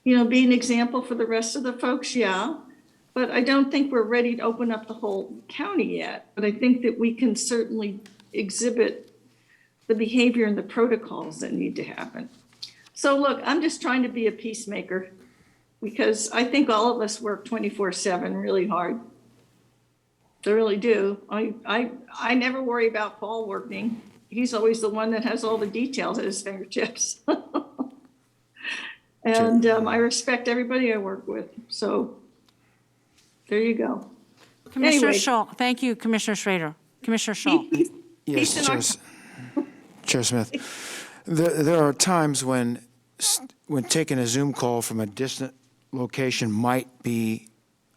be an example for the rest of the folks? Yeah. But I don't think we're ready to open up the whole county yet. But I think that we can certainly exhibit the behavior and the protocols that need to happen. So look, I'm just trying to be a peacemaker because I think all of us work 24/7 really hard. I really do. I never worry about Paul working. He's always the one that has all the details at his fingertips. And I respect everybody I work with. So there you go. Commissioner Anyway. Schull, thank you, Commissioner Schrader. Commissioner Schull. Yes, Chair Smith. There are times when taking a Zoom call from a distant location might be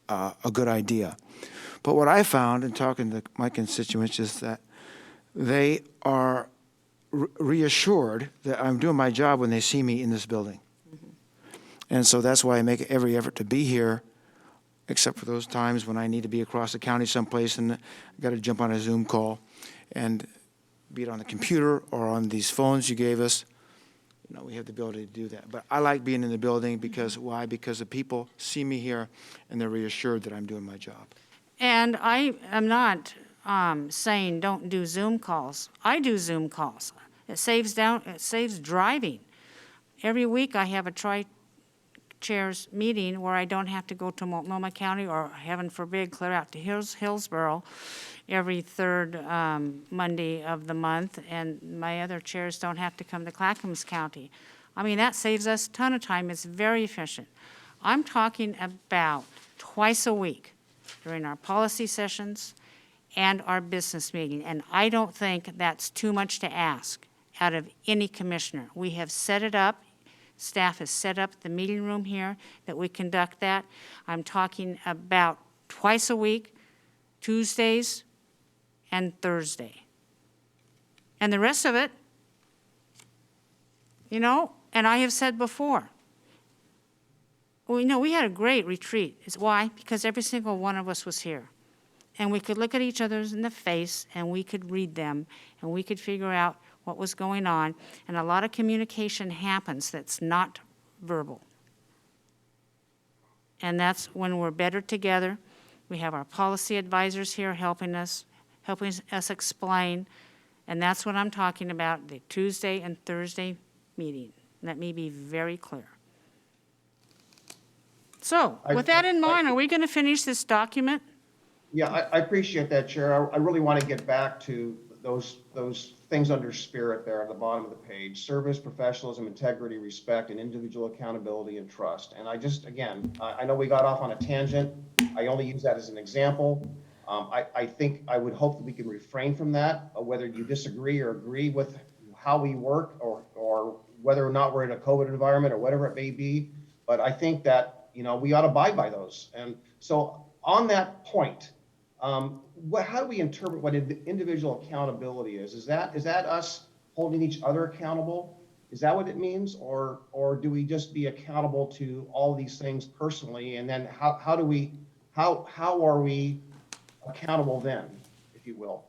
a good idea. But what I found in talking to my constituents is that they are reassured that I'm doing my job when they see me in this building. And so that's why I make every effort to be here, except for those times when I need to be across the county someplace and I got to jump on a Zoom call, and be it on the computer or on these phones you gave us, we have the ability to do that. But I like being in the building because why? Because the people see me here and they're reassured that I'm doing my job. And I am not saying don't do Zoom calls. I do Zoom calls. It saves driving. Every week I have a tri-chairs meeting where I don't have to go to Multnomah County or, heaven forbid, clear out to Hillsborough every third Monday of the month, and my other chairs don't have to come to Clackamas County. I mean, that saves us a ton of time. It's very efficient. I'm talking about twice a week during our policy sessions and our business meeting, and I don't think that's too much to ask out of any commissioner. We have set it up. Staff has set up the meeting room here that we conduct that. I'm talking about twice a week, Tuesdays and Thursday. And the rest of it, you know, and I have said before, we had a great retreat. Why? Because every single one of us was here. And we could look at each other in the face, and we could read them, and we could figure out what was going on. And a lot of communication happens that's not verbal. And that's when we're better together. We have our policy advisors here helping us explain. And that's what I'm talking about, the Tuesday and Thursday meeting. Let me be very clear. So, with that in mind, are we going to finish this document? Yeah, I appreciate that, Chair. I really want to get back to those things under spirit there at the bottom of the page: service, professionalism, integrity, respect, and individual accountability and trust. And I know we got off on a tangent. I only use that as an example. I think I would hope that we can refrain from that, whether you disagree or agree with how we work, or whether or not we're in a COVID environment or whatever it may be. But I think that, we ought to abide by those. And so on that point, how do we interpret what individual accountability is? Is that us holding each other accountable? Is that what it means? Or do we just be accountable to all these things personally? And then how are we accountable then, if you will?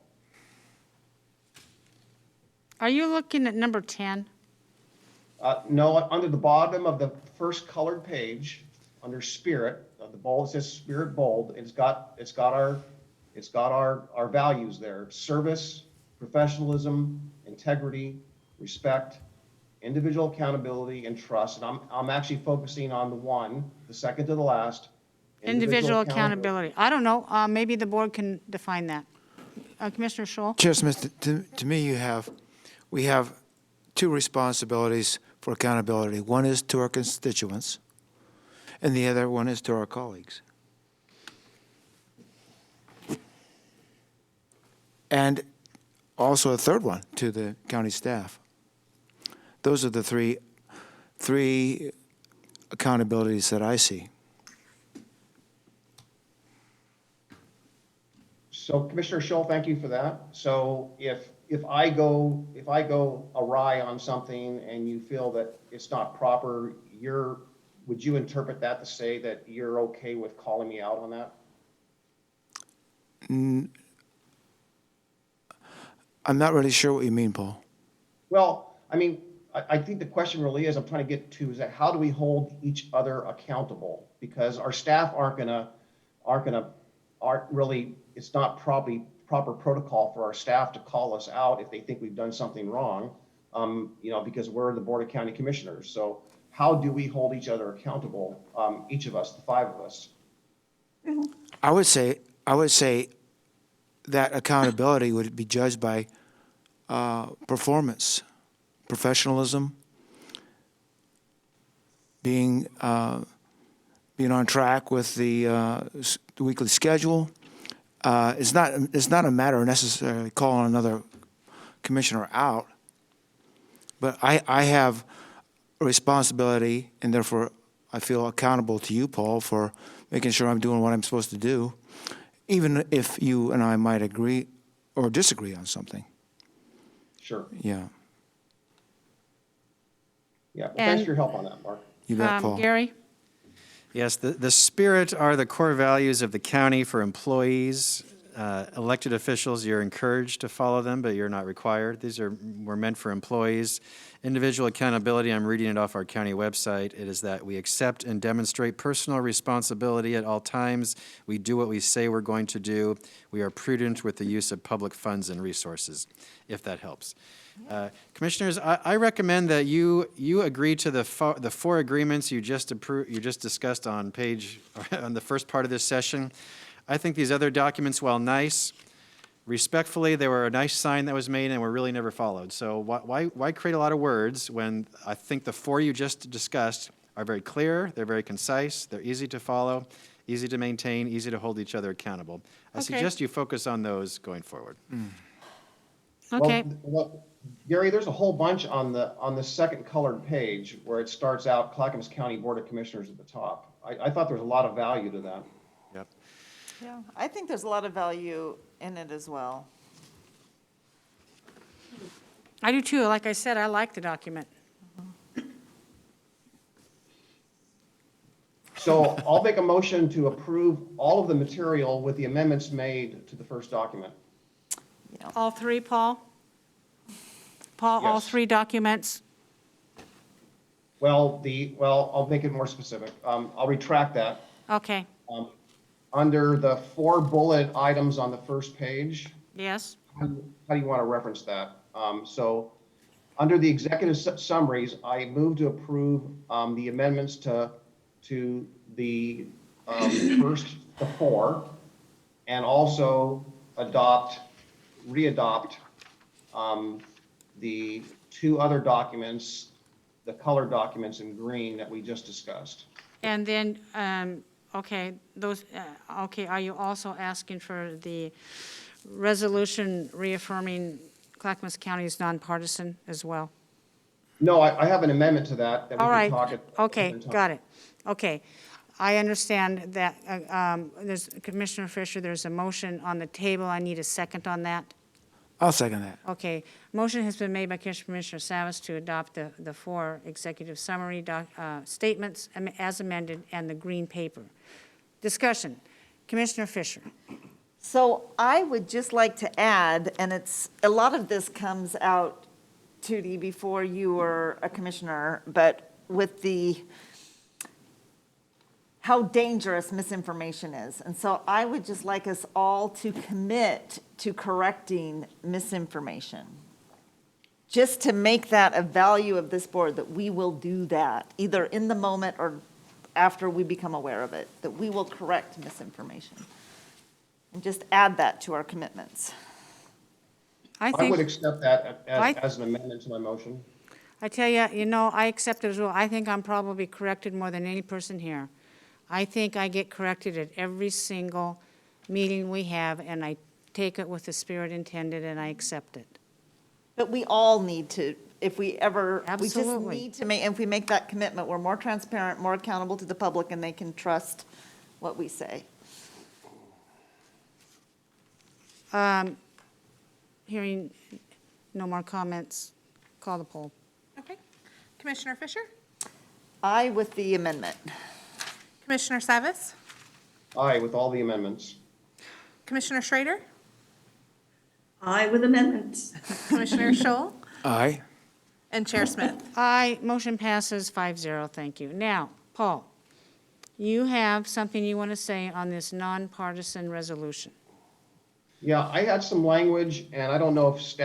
Are you looking at number 10? No, under the bottom of the first colored page, under spirit, the bold, it says spirit bold. It's got our values there: service, professionalism, integrity, respect, individual accountability, and trust. And I'm actually focusing on the second to the last. Individual accountability. I don't know. Maybe the board can define that. Commissioner Scholl? Chair Smith, to me, we have two responsibilities for accountability. One is to our constituents, and the other one is to our colleagues. And also a third one, to the county staff. Those are the three accountabilities that I see. So Commissioner Scholl, thank you for that. So if I go awry on something and you feel that it's not proper, would you interpret that to say that you're okay with calling me out on that? I'm not really sure what you mean, Paul. Well, I mean, I think the question really is, I'm trying to get to, is that how do we hold each other accountable? Because our staff it's not probably proper protocol for our staff to call us out if they think we've done something wrong, because we're the Board of County Commissioners. So how do we hold each other accountable, each of us, the five of us? I would say that accountability would be judged by performance, professionalism, being on track with the weekly schedule. It's not a matter of necessarily calling another commissioner out, but I have a responsibility, and therefore I feel accountable to you, Paul, for making sure I'm doing what I'm supposed to do, even if you and I might agree or disagree on something. Sure. Yeah. Yeah. Well, thanks for your help on that, Mark. You bet, Paul. Gary? Yes, the spirit are the core values of the county for employees, elected officials, you're encouraged to follow them, but you're not required. These were meant for employees. Individual accountability, I'm reading it off our county website. It is that we accept and demonstrate personal responsibility at all times. We do what we say we're going to do. We are prudent with the use of public funds and resources, if that helps. Commissioners, I recommend that you agree to the four agreements you just discussed on the first part of this session. I think these other documents, while nice, respectfully, they were a nice sign that was made and were really never followed. So why create a lot of words when I think the four you just discussed are very clear, they're very concise, they're easy to follow, easy to maintain, easy to hold each other accountable. I suggest you focus on those going forward. Okay. Well, Gary, there's a whole bunch on the second colored page where it starts out Clackamas County Board of Commissioners at the top. I thought there was a lot of value to that. Yep. Yeah, I think there's a lot of value in it as well. I do too. Like I said, I like the document. So I'll make a motion to approve all of the material with the amendments made to the first document. All three, Paul? Paul, all Yes. three documents? Well, I'll make it more specific. I'll retract that. Okay, Under the 4 bullet items on the first page, yes. how do you want to reference that? So under the executive summaries, I move to approve the amendments to the first, the 4, and also readopt the 2 other documents, the colored documents in green that we just discussed. And then, okay, are you also asking for the resolution reaffirming Clackamas County is nonpartisan as well? No, I have an amendment to that we All can right, talk at. okay, different time. got it. Okay, I understand that, there's, Commissioner Fisher, there's a motion on the table. I need a second on that. I'll second that. Okay, motion has been made by Commissioner Savas to adopt the 4 executive summary statements as amended and the green paper. Discussion. Commissioner Fisher. So I would just like to add, and a lot of this comes out, Tootie, before you were a commissioner, but with how dangerous misinformation is. And so I would just like us all to commit to correcting misinformation. Just to make that a value of this board, that we will do that, either in the moment or after we become aware of it, that we will correct misinformation. And just add that to our commitments. I I would think, accept that as an amendment to my motion. I tell you, I accept it as well. I think I'm probably corrected more than any person here. I think I get corrected at every single meeting we have, and I take it with the spirit intended, and I accept it. But we all need to, if we ever, we just Absolutely. need to make, if we make that commitment, we're more transparent, more accountable to the public, and they can trust what we say. Hearing no more comments, call the poll. Okay. Commissioner Fisher? Aye with the amendment. Commissioner Savas? Aye, with all the amendments. Commissioner Schrader? Aye with amendments. Commissioner Scholl? Aye. And Chair Smith? Aye, motion passes 5-0, thank you. Now, Paul, you have something you want to say on this nonpartisan resolution. Yeah, I had some language, and I don't know if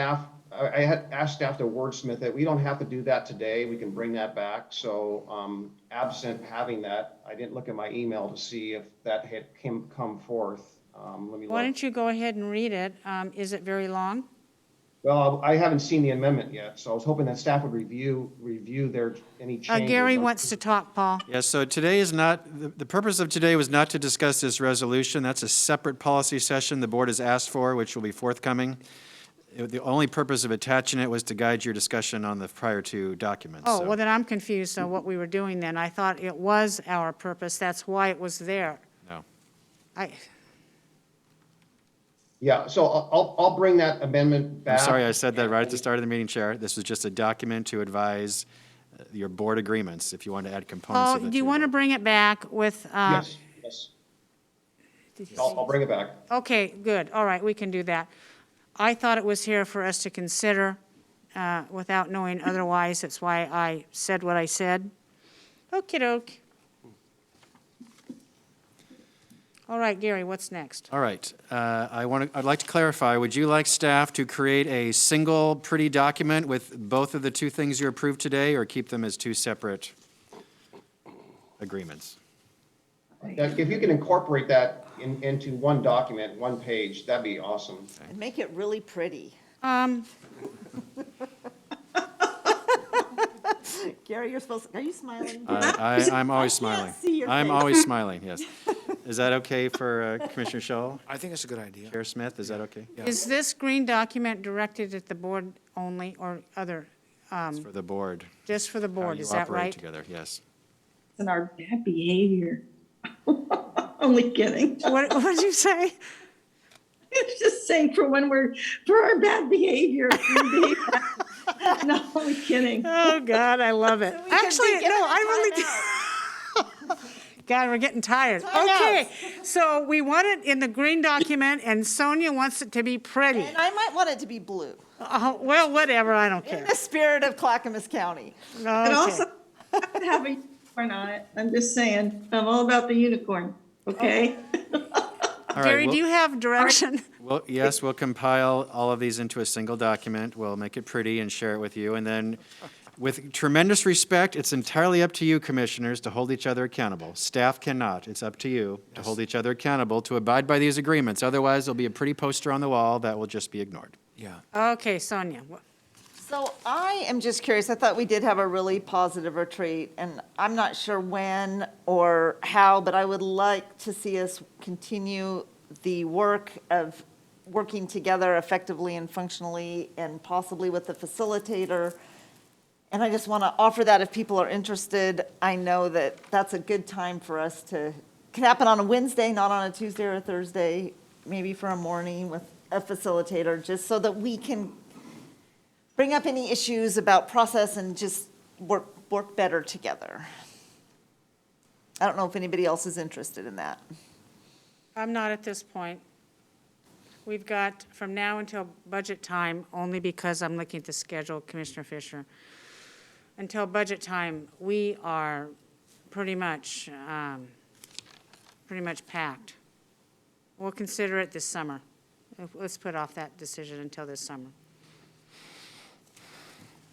I had asked staff to wordsmith it. We don't have to do that today. We can bring that back. So absent having that, I didn't look at my email to see if that had come forth. Let me Why look. don't you go ahead and read it? Is it very long? Well, I haven't seen the amendment yet, so I was hoping that staff would review any changes. Gary wants to talk, Paul. Yeah, so today is not, the purpose of today was not to discuss this resolution. That's a separate policy session the board has asked for, which will be forthcoming. The only purpose of attaching it was to guide your discussion on the prior 2 documents. Oh, so. well, then I'm confused on what we were doing then. I thought it was our purpose, that's why it was there. No. Yeah, so I'll bring that amendment back. I'm sorry, I said that right at the start of the meeting, Chair. This was just a document to advise your board agreements, if you want to add components Paul, of it. do you want to bring it back with, Yes. I'll bring it back. Okay, good, all right, we can do that. I thought it was here for us to consider without knowing otherwise. That's why I said what I said. Okey-doke. All right, Gary, what's next? All right, I'd like to clarify, would you like staff to create a single pretty document with both of the two things you approved today, or keep them as two separate agreements? If you can incorporate that into one document, one page, that'd be awesome. And make it really pretty. Gary, you're supposed to, are you smiling? I'm always smiling. see your I'm face. always smiling, yes. Is that okay for Commissioner Shull? I think it's a good idea. Chair Smith, is that okay? Is this green document directed at the board only or other, It's for the board. just for the How board, you is that operate right? together, yes. And our bad behavior. Only kidding. What did you say? It's just saying for our bad behavior. No, only kidding. Oh, God, I love it. we can Actually, be no, given a I really do. God, we're getting tired. Okay, so we want it in the green document, and Sonia wants it to be pretty. And I might want it to be blue, Well, whatever, I don't in care. the spirit of Clackamas County. And Okay. also, have to have a unicorn on it. I'm just saying, I'm all about the unicorn, okay? All right, Gary, well- do you have direction? Well, yes, we'll compile all of these into a single document. We'll make it pretty and share it with you. And then, with tremendous respect, it's entirely up to you, commissioners, to hold each other accountable. Staff cannot. It's up to you to hold each other accountable, to abide by these agreements. Otherwise, there'll be a pretty poster on the wall that will just be ignored. Yeah. Okay, Sonia. So I am just curious, I thought we did have a really positive retreat, and I'm not sure when or how, but I would like to see us continue the work of working together effectively and functionally, and possibly with the facilitator. And I just want to offer that if people are interested. I know that that's a good time for us to, can happen on a Wednesday, not on a Tuesday or a Thursday, maybe for a morning with a facilitator, just so that we can bring up any issues about process and just work better together. I don't know if anybody else is interested in that. I'm not at this point. We've got from now until budget time, only because I'm looking at the schedule, Commissioner Fisher. Until budget time, we are pretty much packed. We'll consider it this summer. Let's put off that decision until this summer.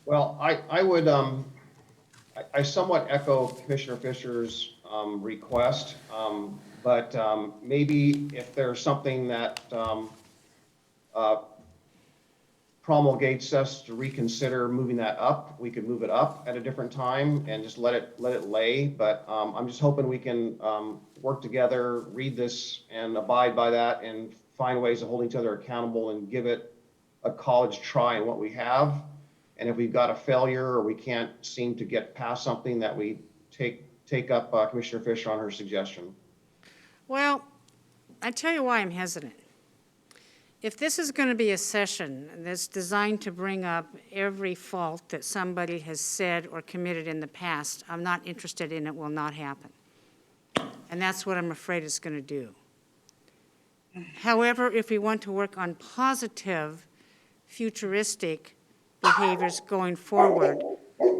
Well, I would, I somewhat echo Commissioner Fisher's request, but maybe if there's something that promulgates us to reconsider moving that up, we could move it up at a different time and just let it lay. But I'm just hoping we can work together, read this and abide by that, and find ways of holding each other accountable and give it a college try in what we have. And if we've got a failure or we can't seem to get past something, that we take up Commissioner Fisher on her suggestion. Well, I tell you why I'm hesitant. If this is going to be a session that's designed to bring up every fault that somebody has said or committed in the past, I'm not interested in it, will not happen. And that's what I'm afraid it's going to do. However, if we want to work on positive, futuristic behaviors going forward,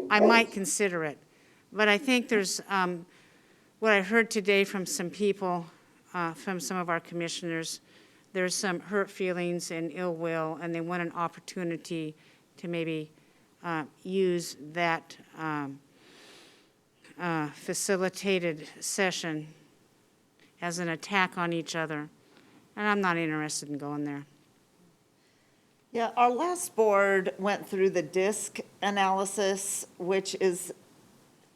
I might consider it. But I think there's, what I heard today from some people, from some of our commissioners, there's some hurt feelings and ill will, and they want an opportunity to maybe use that facilitated session as an attack on each other. And I'm not interested in going there. Yeah, our last board went through the DISC analysis, which is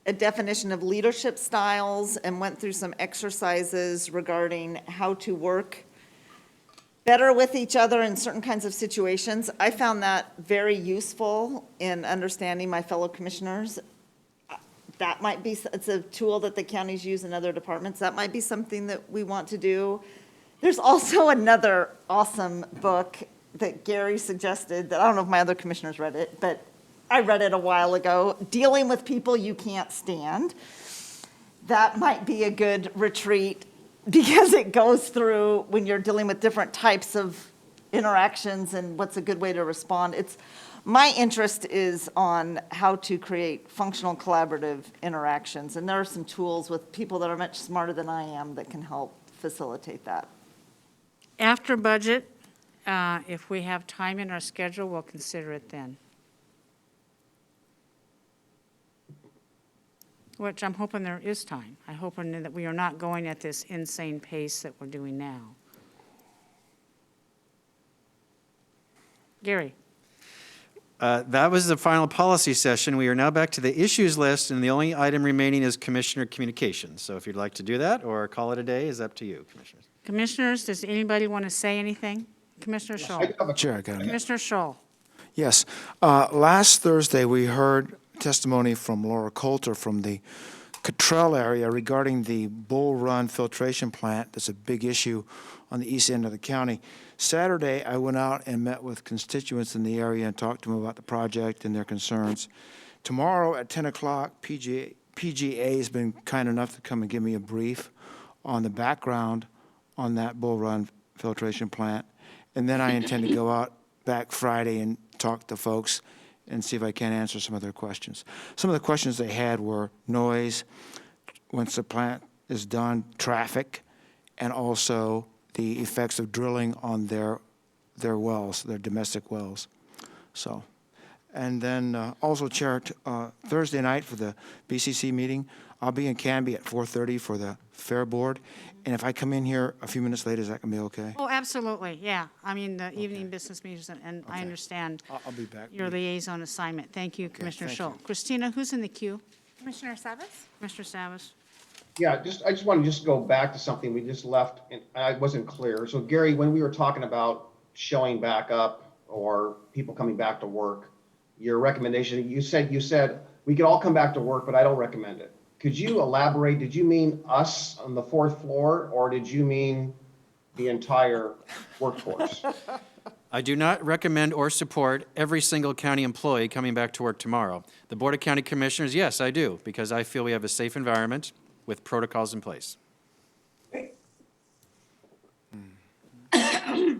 a definition of leadership styles, and went through some exercises regarding how to work better with each other in certain kinds of situations. I found that very useful in understanding my fellow commissioners. That might be, it's a tool that the counties use in other departments. That might be something that we want to do. There's also another awesome book that Gary suggested that I don't know if my other commissioners read it, but I read it a while ago, Dealing with People You Can't Stand. That might be a good retreat because it goes through when you're dealing with different types of interactions and what's a good way to respond. My interest is on how to create functional collaborative interactions, and there are some tools with people that are much smarter than I am that can help facilitate that. After budget, if we have time in our schedule, we'll consider it then. Which I'm hoping there is time. I'm hoping that we are not going at this insane pace that we're doing now. Gary? That was the final policy session. We are now back to the issues list, and the only item remaining is commissioner communications. So if you'd like to do that or call it a day, is up to you, commissioners. Commissioners, does anybody want to say anything? Commissioner Scholl? Chair, I got it. Commissioner Scholl? Yes. Last Thursday, we heard testimony from Laura Coulter from the Cottrell area regarding the Bull Run filtration plant. That's a big issue on the east end of the county. Saturday, I went out and met with constituents in the area and talked to them about the project and their concerns. Tomorrow at 10 o'clock, PGA has been kind enough to come and give me a brief on the background on that Bull Run filtration plant. And then I intend to go out back Friday and talk to folks and see if I can answer some of their questions. Some of the questions they had were noise, once the plant is done, traffic, and also the effects of drilling on their wells, their domestic wells. So, and then also, Chair, Thursday night for the BCC meeting, I'll be in Canby at 4:30 for the Fair Board. And if I come in here a few minutes later, is that going to be okay? Oh, absolutely, yeah. I mean, the evening business meetings, and I Okay. understand I'll be back. your liaison assignment. Thank you, Commissioner thank Scholl. Christina, who's in the queue? Commissioner Savas? Commissioner Savas? Yeah, I just want to go back to something we just left, and I wasn't clear. So Gary, when we were talking about showing back up or people coming back to work, your recommendation, you said we could all come back to work, but I don't recommend it. Could you elaborate? Did you mean us on the fourth floor, or did you mean the entire workforce? I do not recommend or support every single county employee coming back to work tomorrow. The Board of County Commissioners, yes, I do, because I feel we have a safe environment with protocols in place. I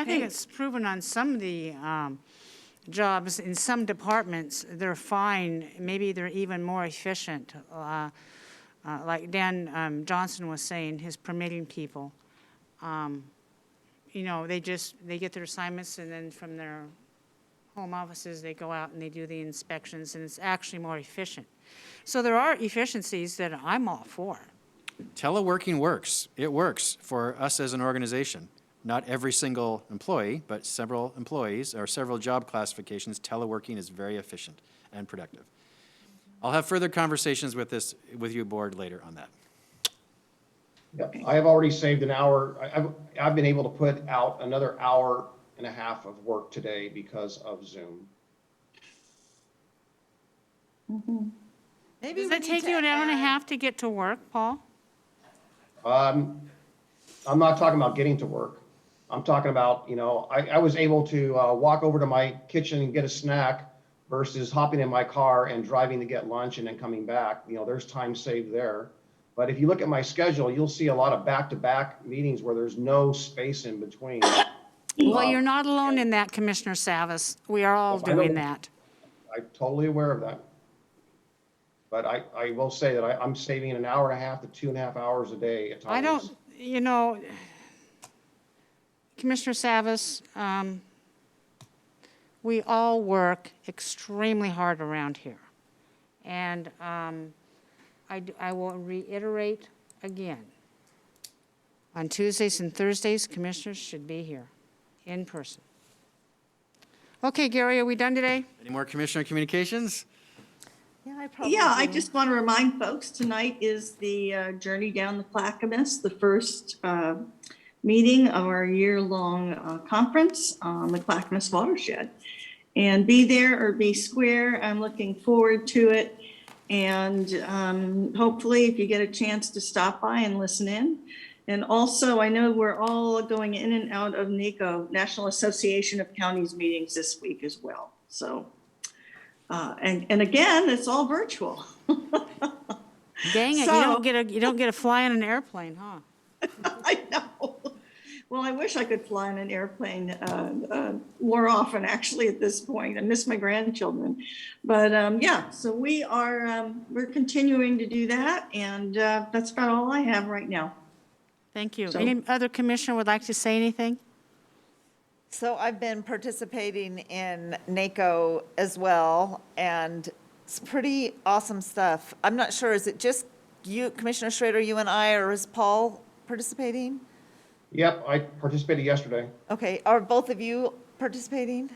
think it's proven on some of the jobs in some departments, they're fine. Maybe they're even more efficient. Like Dan Johnson was saying, his permitting people. You know, they get their assignments, and then from their home offices, they go out and they do the inspections, and it's actually more efficient. So there are efficiencies that I'm all for. Teleworking works. It works for us as an organization. Not every single employee, but several employees or several job classifications, teleworking is very efficient and productive. I'll have further conversations with you, board, later on that. Yep, I have already saved an hour. I've been able to put out another hour and a half of work today because of Zoom. Maybe Does we it need take to you an hour and a add- half to get to work, Paul? I'm not talking about getting to work. I'm talking about, I was able to walk over to my kitchen and get a snack versus hopping in my car and driving to get lunch and then coming back. There's time saved there. But if you look at my schedule, you'll see a lot of back-to-back meetings where there's no space in between. Well, you're not alone in that, Commissioner Savas. We are all I know. doing that. I'm totally aware of that. But I will say that I'm saving an hour and a half to 2.5 hours a day at times. I don't, Commissioner Savas, we all work extremely hard around here. And I will reiterate again, on Tuesdays and Thursdays, commissioners should be here in person. Okay, Gary, are we done today? Any more commissioner communications? Yeah, I probably Yeah, I do. just want to remind folks, tonight is the Journey Down the Clackamas, the first meeting of our year-long conference on the Clackamas watershed. And be there or be square, I'm looking forward to it. And hopefully, if you get a chance to stop by and listen in. And also, I know we're all going in and out of NACO, National Association of Counties meetings this week as well. So, and again, it's all virtual. Dang it, So- you don't get a fly on an airplane, huh? I know. Well, I wish I could fly in an airplane more often, actually, at this point. I miss my grandchildren. But yeah, so we're continuing to do that, and that's about all I have right now. Thank you. So- Any other commissioner would like to say anything? So I've been participating in NACO as well, and it's pretty awesome stuff. I'm not sure, is it just you, Commissioner Schrader, you and I, or is Paul participating? Yep, I participated yesterday. Okay, are both of you participating?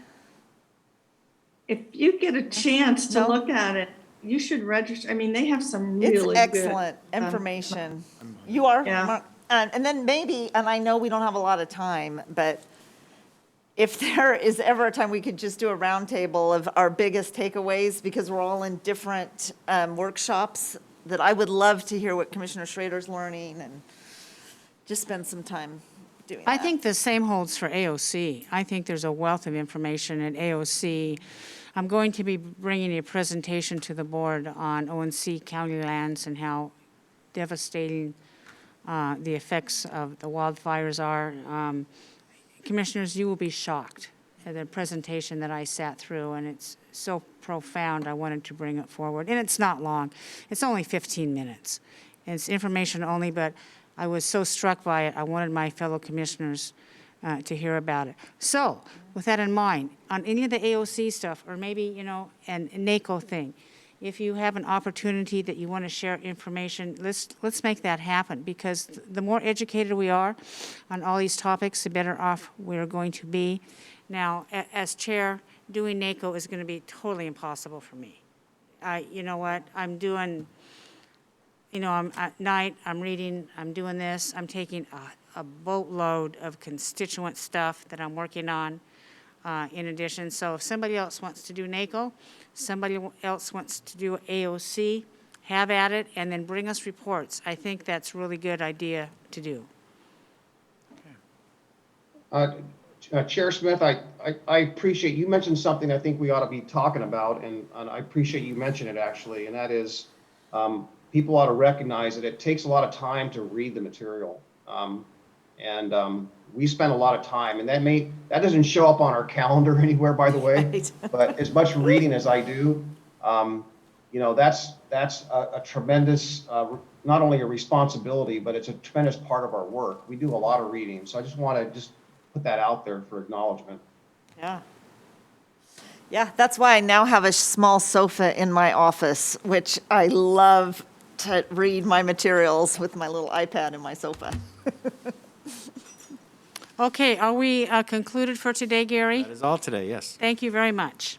If you get a chance to No? look at it, you should register. I mean, they have some It's really good. excellent information. You are? Yeah. Mark? And then maybe, and I know we don't have a lot of time, but if there is ever a time we could just do a roundtable of our biggest takeaways, because we're all in different workshops, that I would love to hear what Commissioner Schrader's learning and just spend some time doing that. I think the same holds for AOC. I think there's a wealth of information at AOC. I'm going to be bringing a presentation to the board on ONC county lands and how devastating the effects of the wildfires are. Commissioners, you will be shocked at the presentation that I sat through, and it's so profound, I wanted to bring it forward. And it's not long. It's only 15 minutes. It's information only, but I was so struck by it, I wanted my fellow commissioners to hear about it. So, with that in mind, on any of the AOC stuff, or maybe, and NACO thing, if you have an opportunity that you want to share information, let's make that happen, because the more educated we are on all these topics, the better off we're going to be. Now, as chair, doing NACO is going to be totally impossible for me. You know what, I'm doing, I'm at night, I'm reading, I'm doing this, I'm taking a boatload of constituent stuff that I'm working on in addition. So if somebody else wants to do NACO, somebody else wants to do AOC, have at it, and then bring us reports. I think that's a really good idea to do. Chair Smith, I appreciate, you mentioned something I think we ought to be talking about, and I appreciate you mentioning it actually, and that is people ought to recognize that it takes a lot of time to read the material. We spend a lot of time, and that doesn't show up on our calendar anywhere, by the way, Right. but as much reading as I do, that's a tremendous, not only a responsibility, but it's a tremendous part of our work. We do a lot of reading, so I just want to put that out there for acknowledgement. Yeah. Yeah, that's why I now have a small sofa in my office, which I love to read my materials with my little iPad in my sofa. Okay, are we concluded for today, Gary? That is all today, yes. Thank you very much.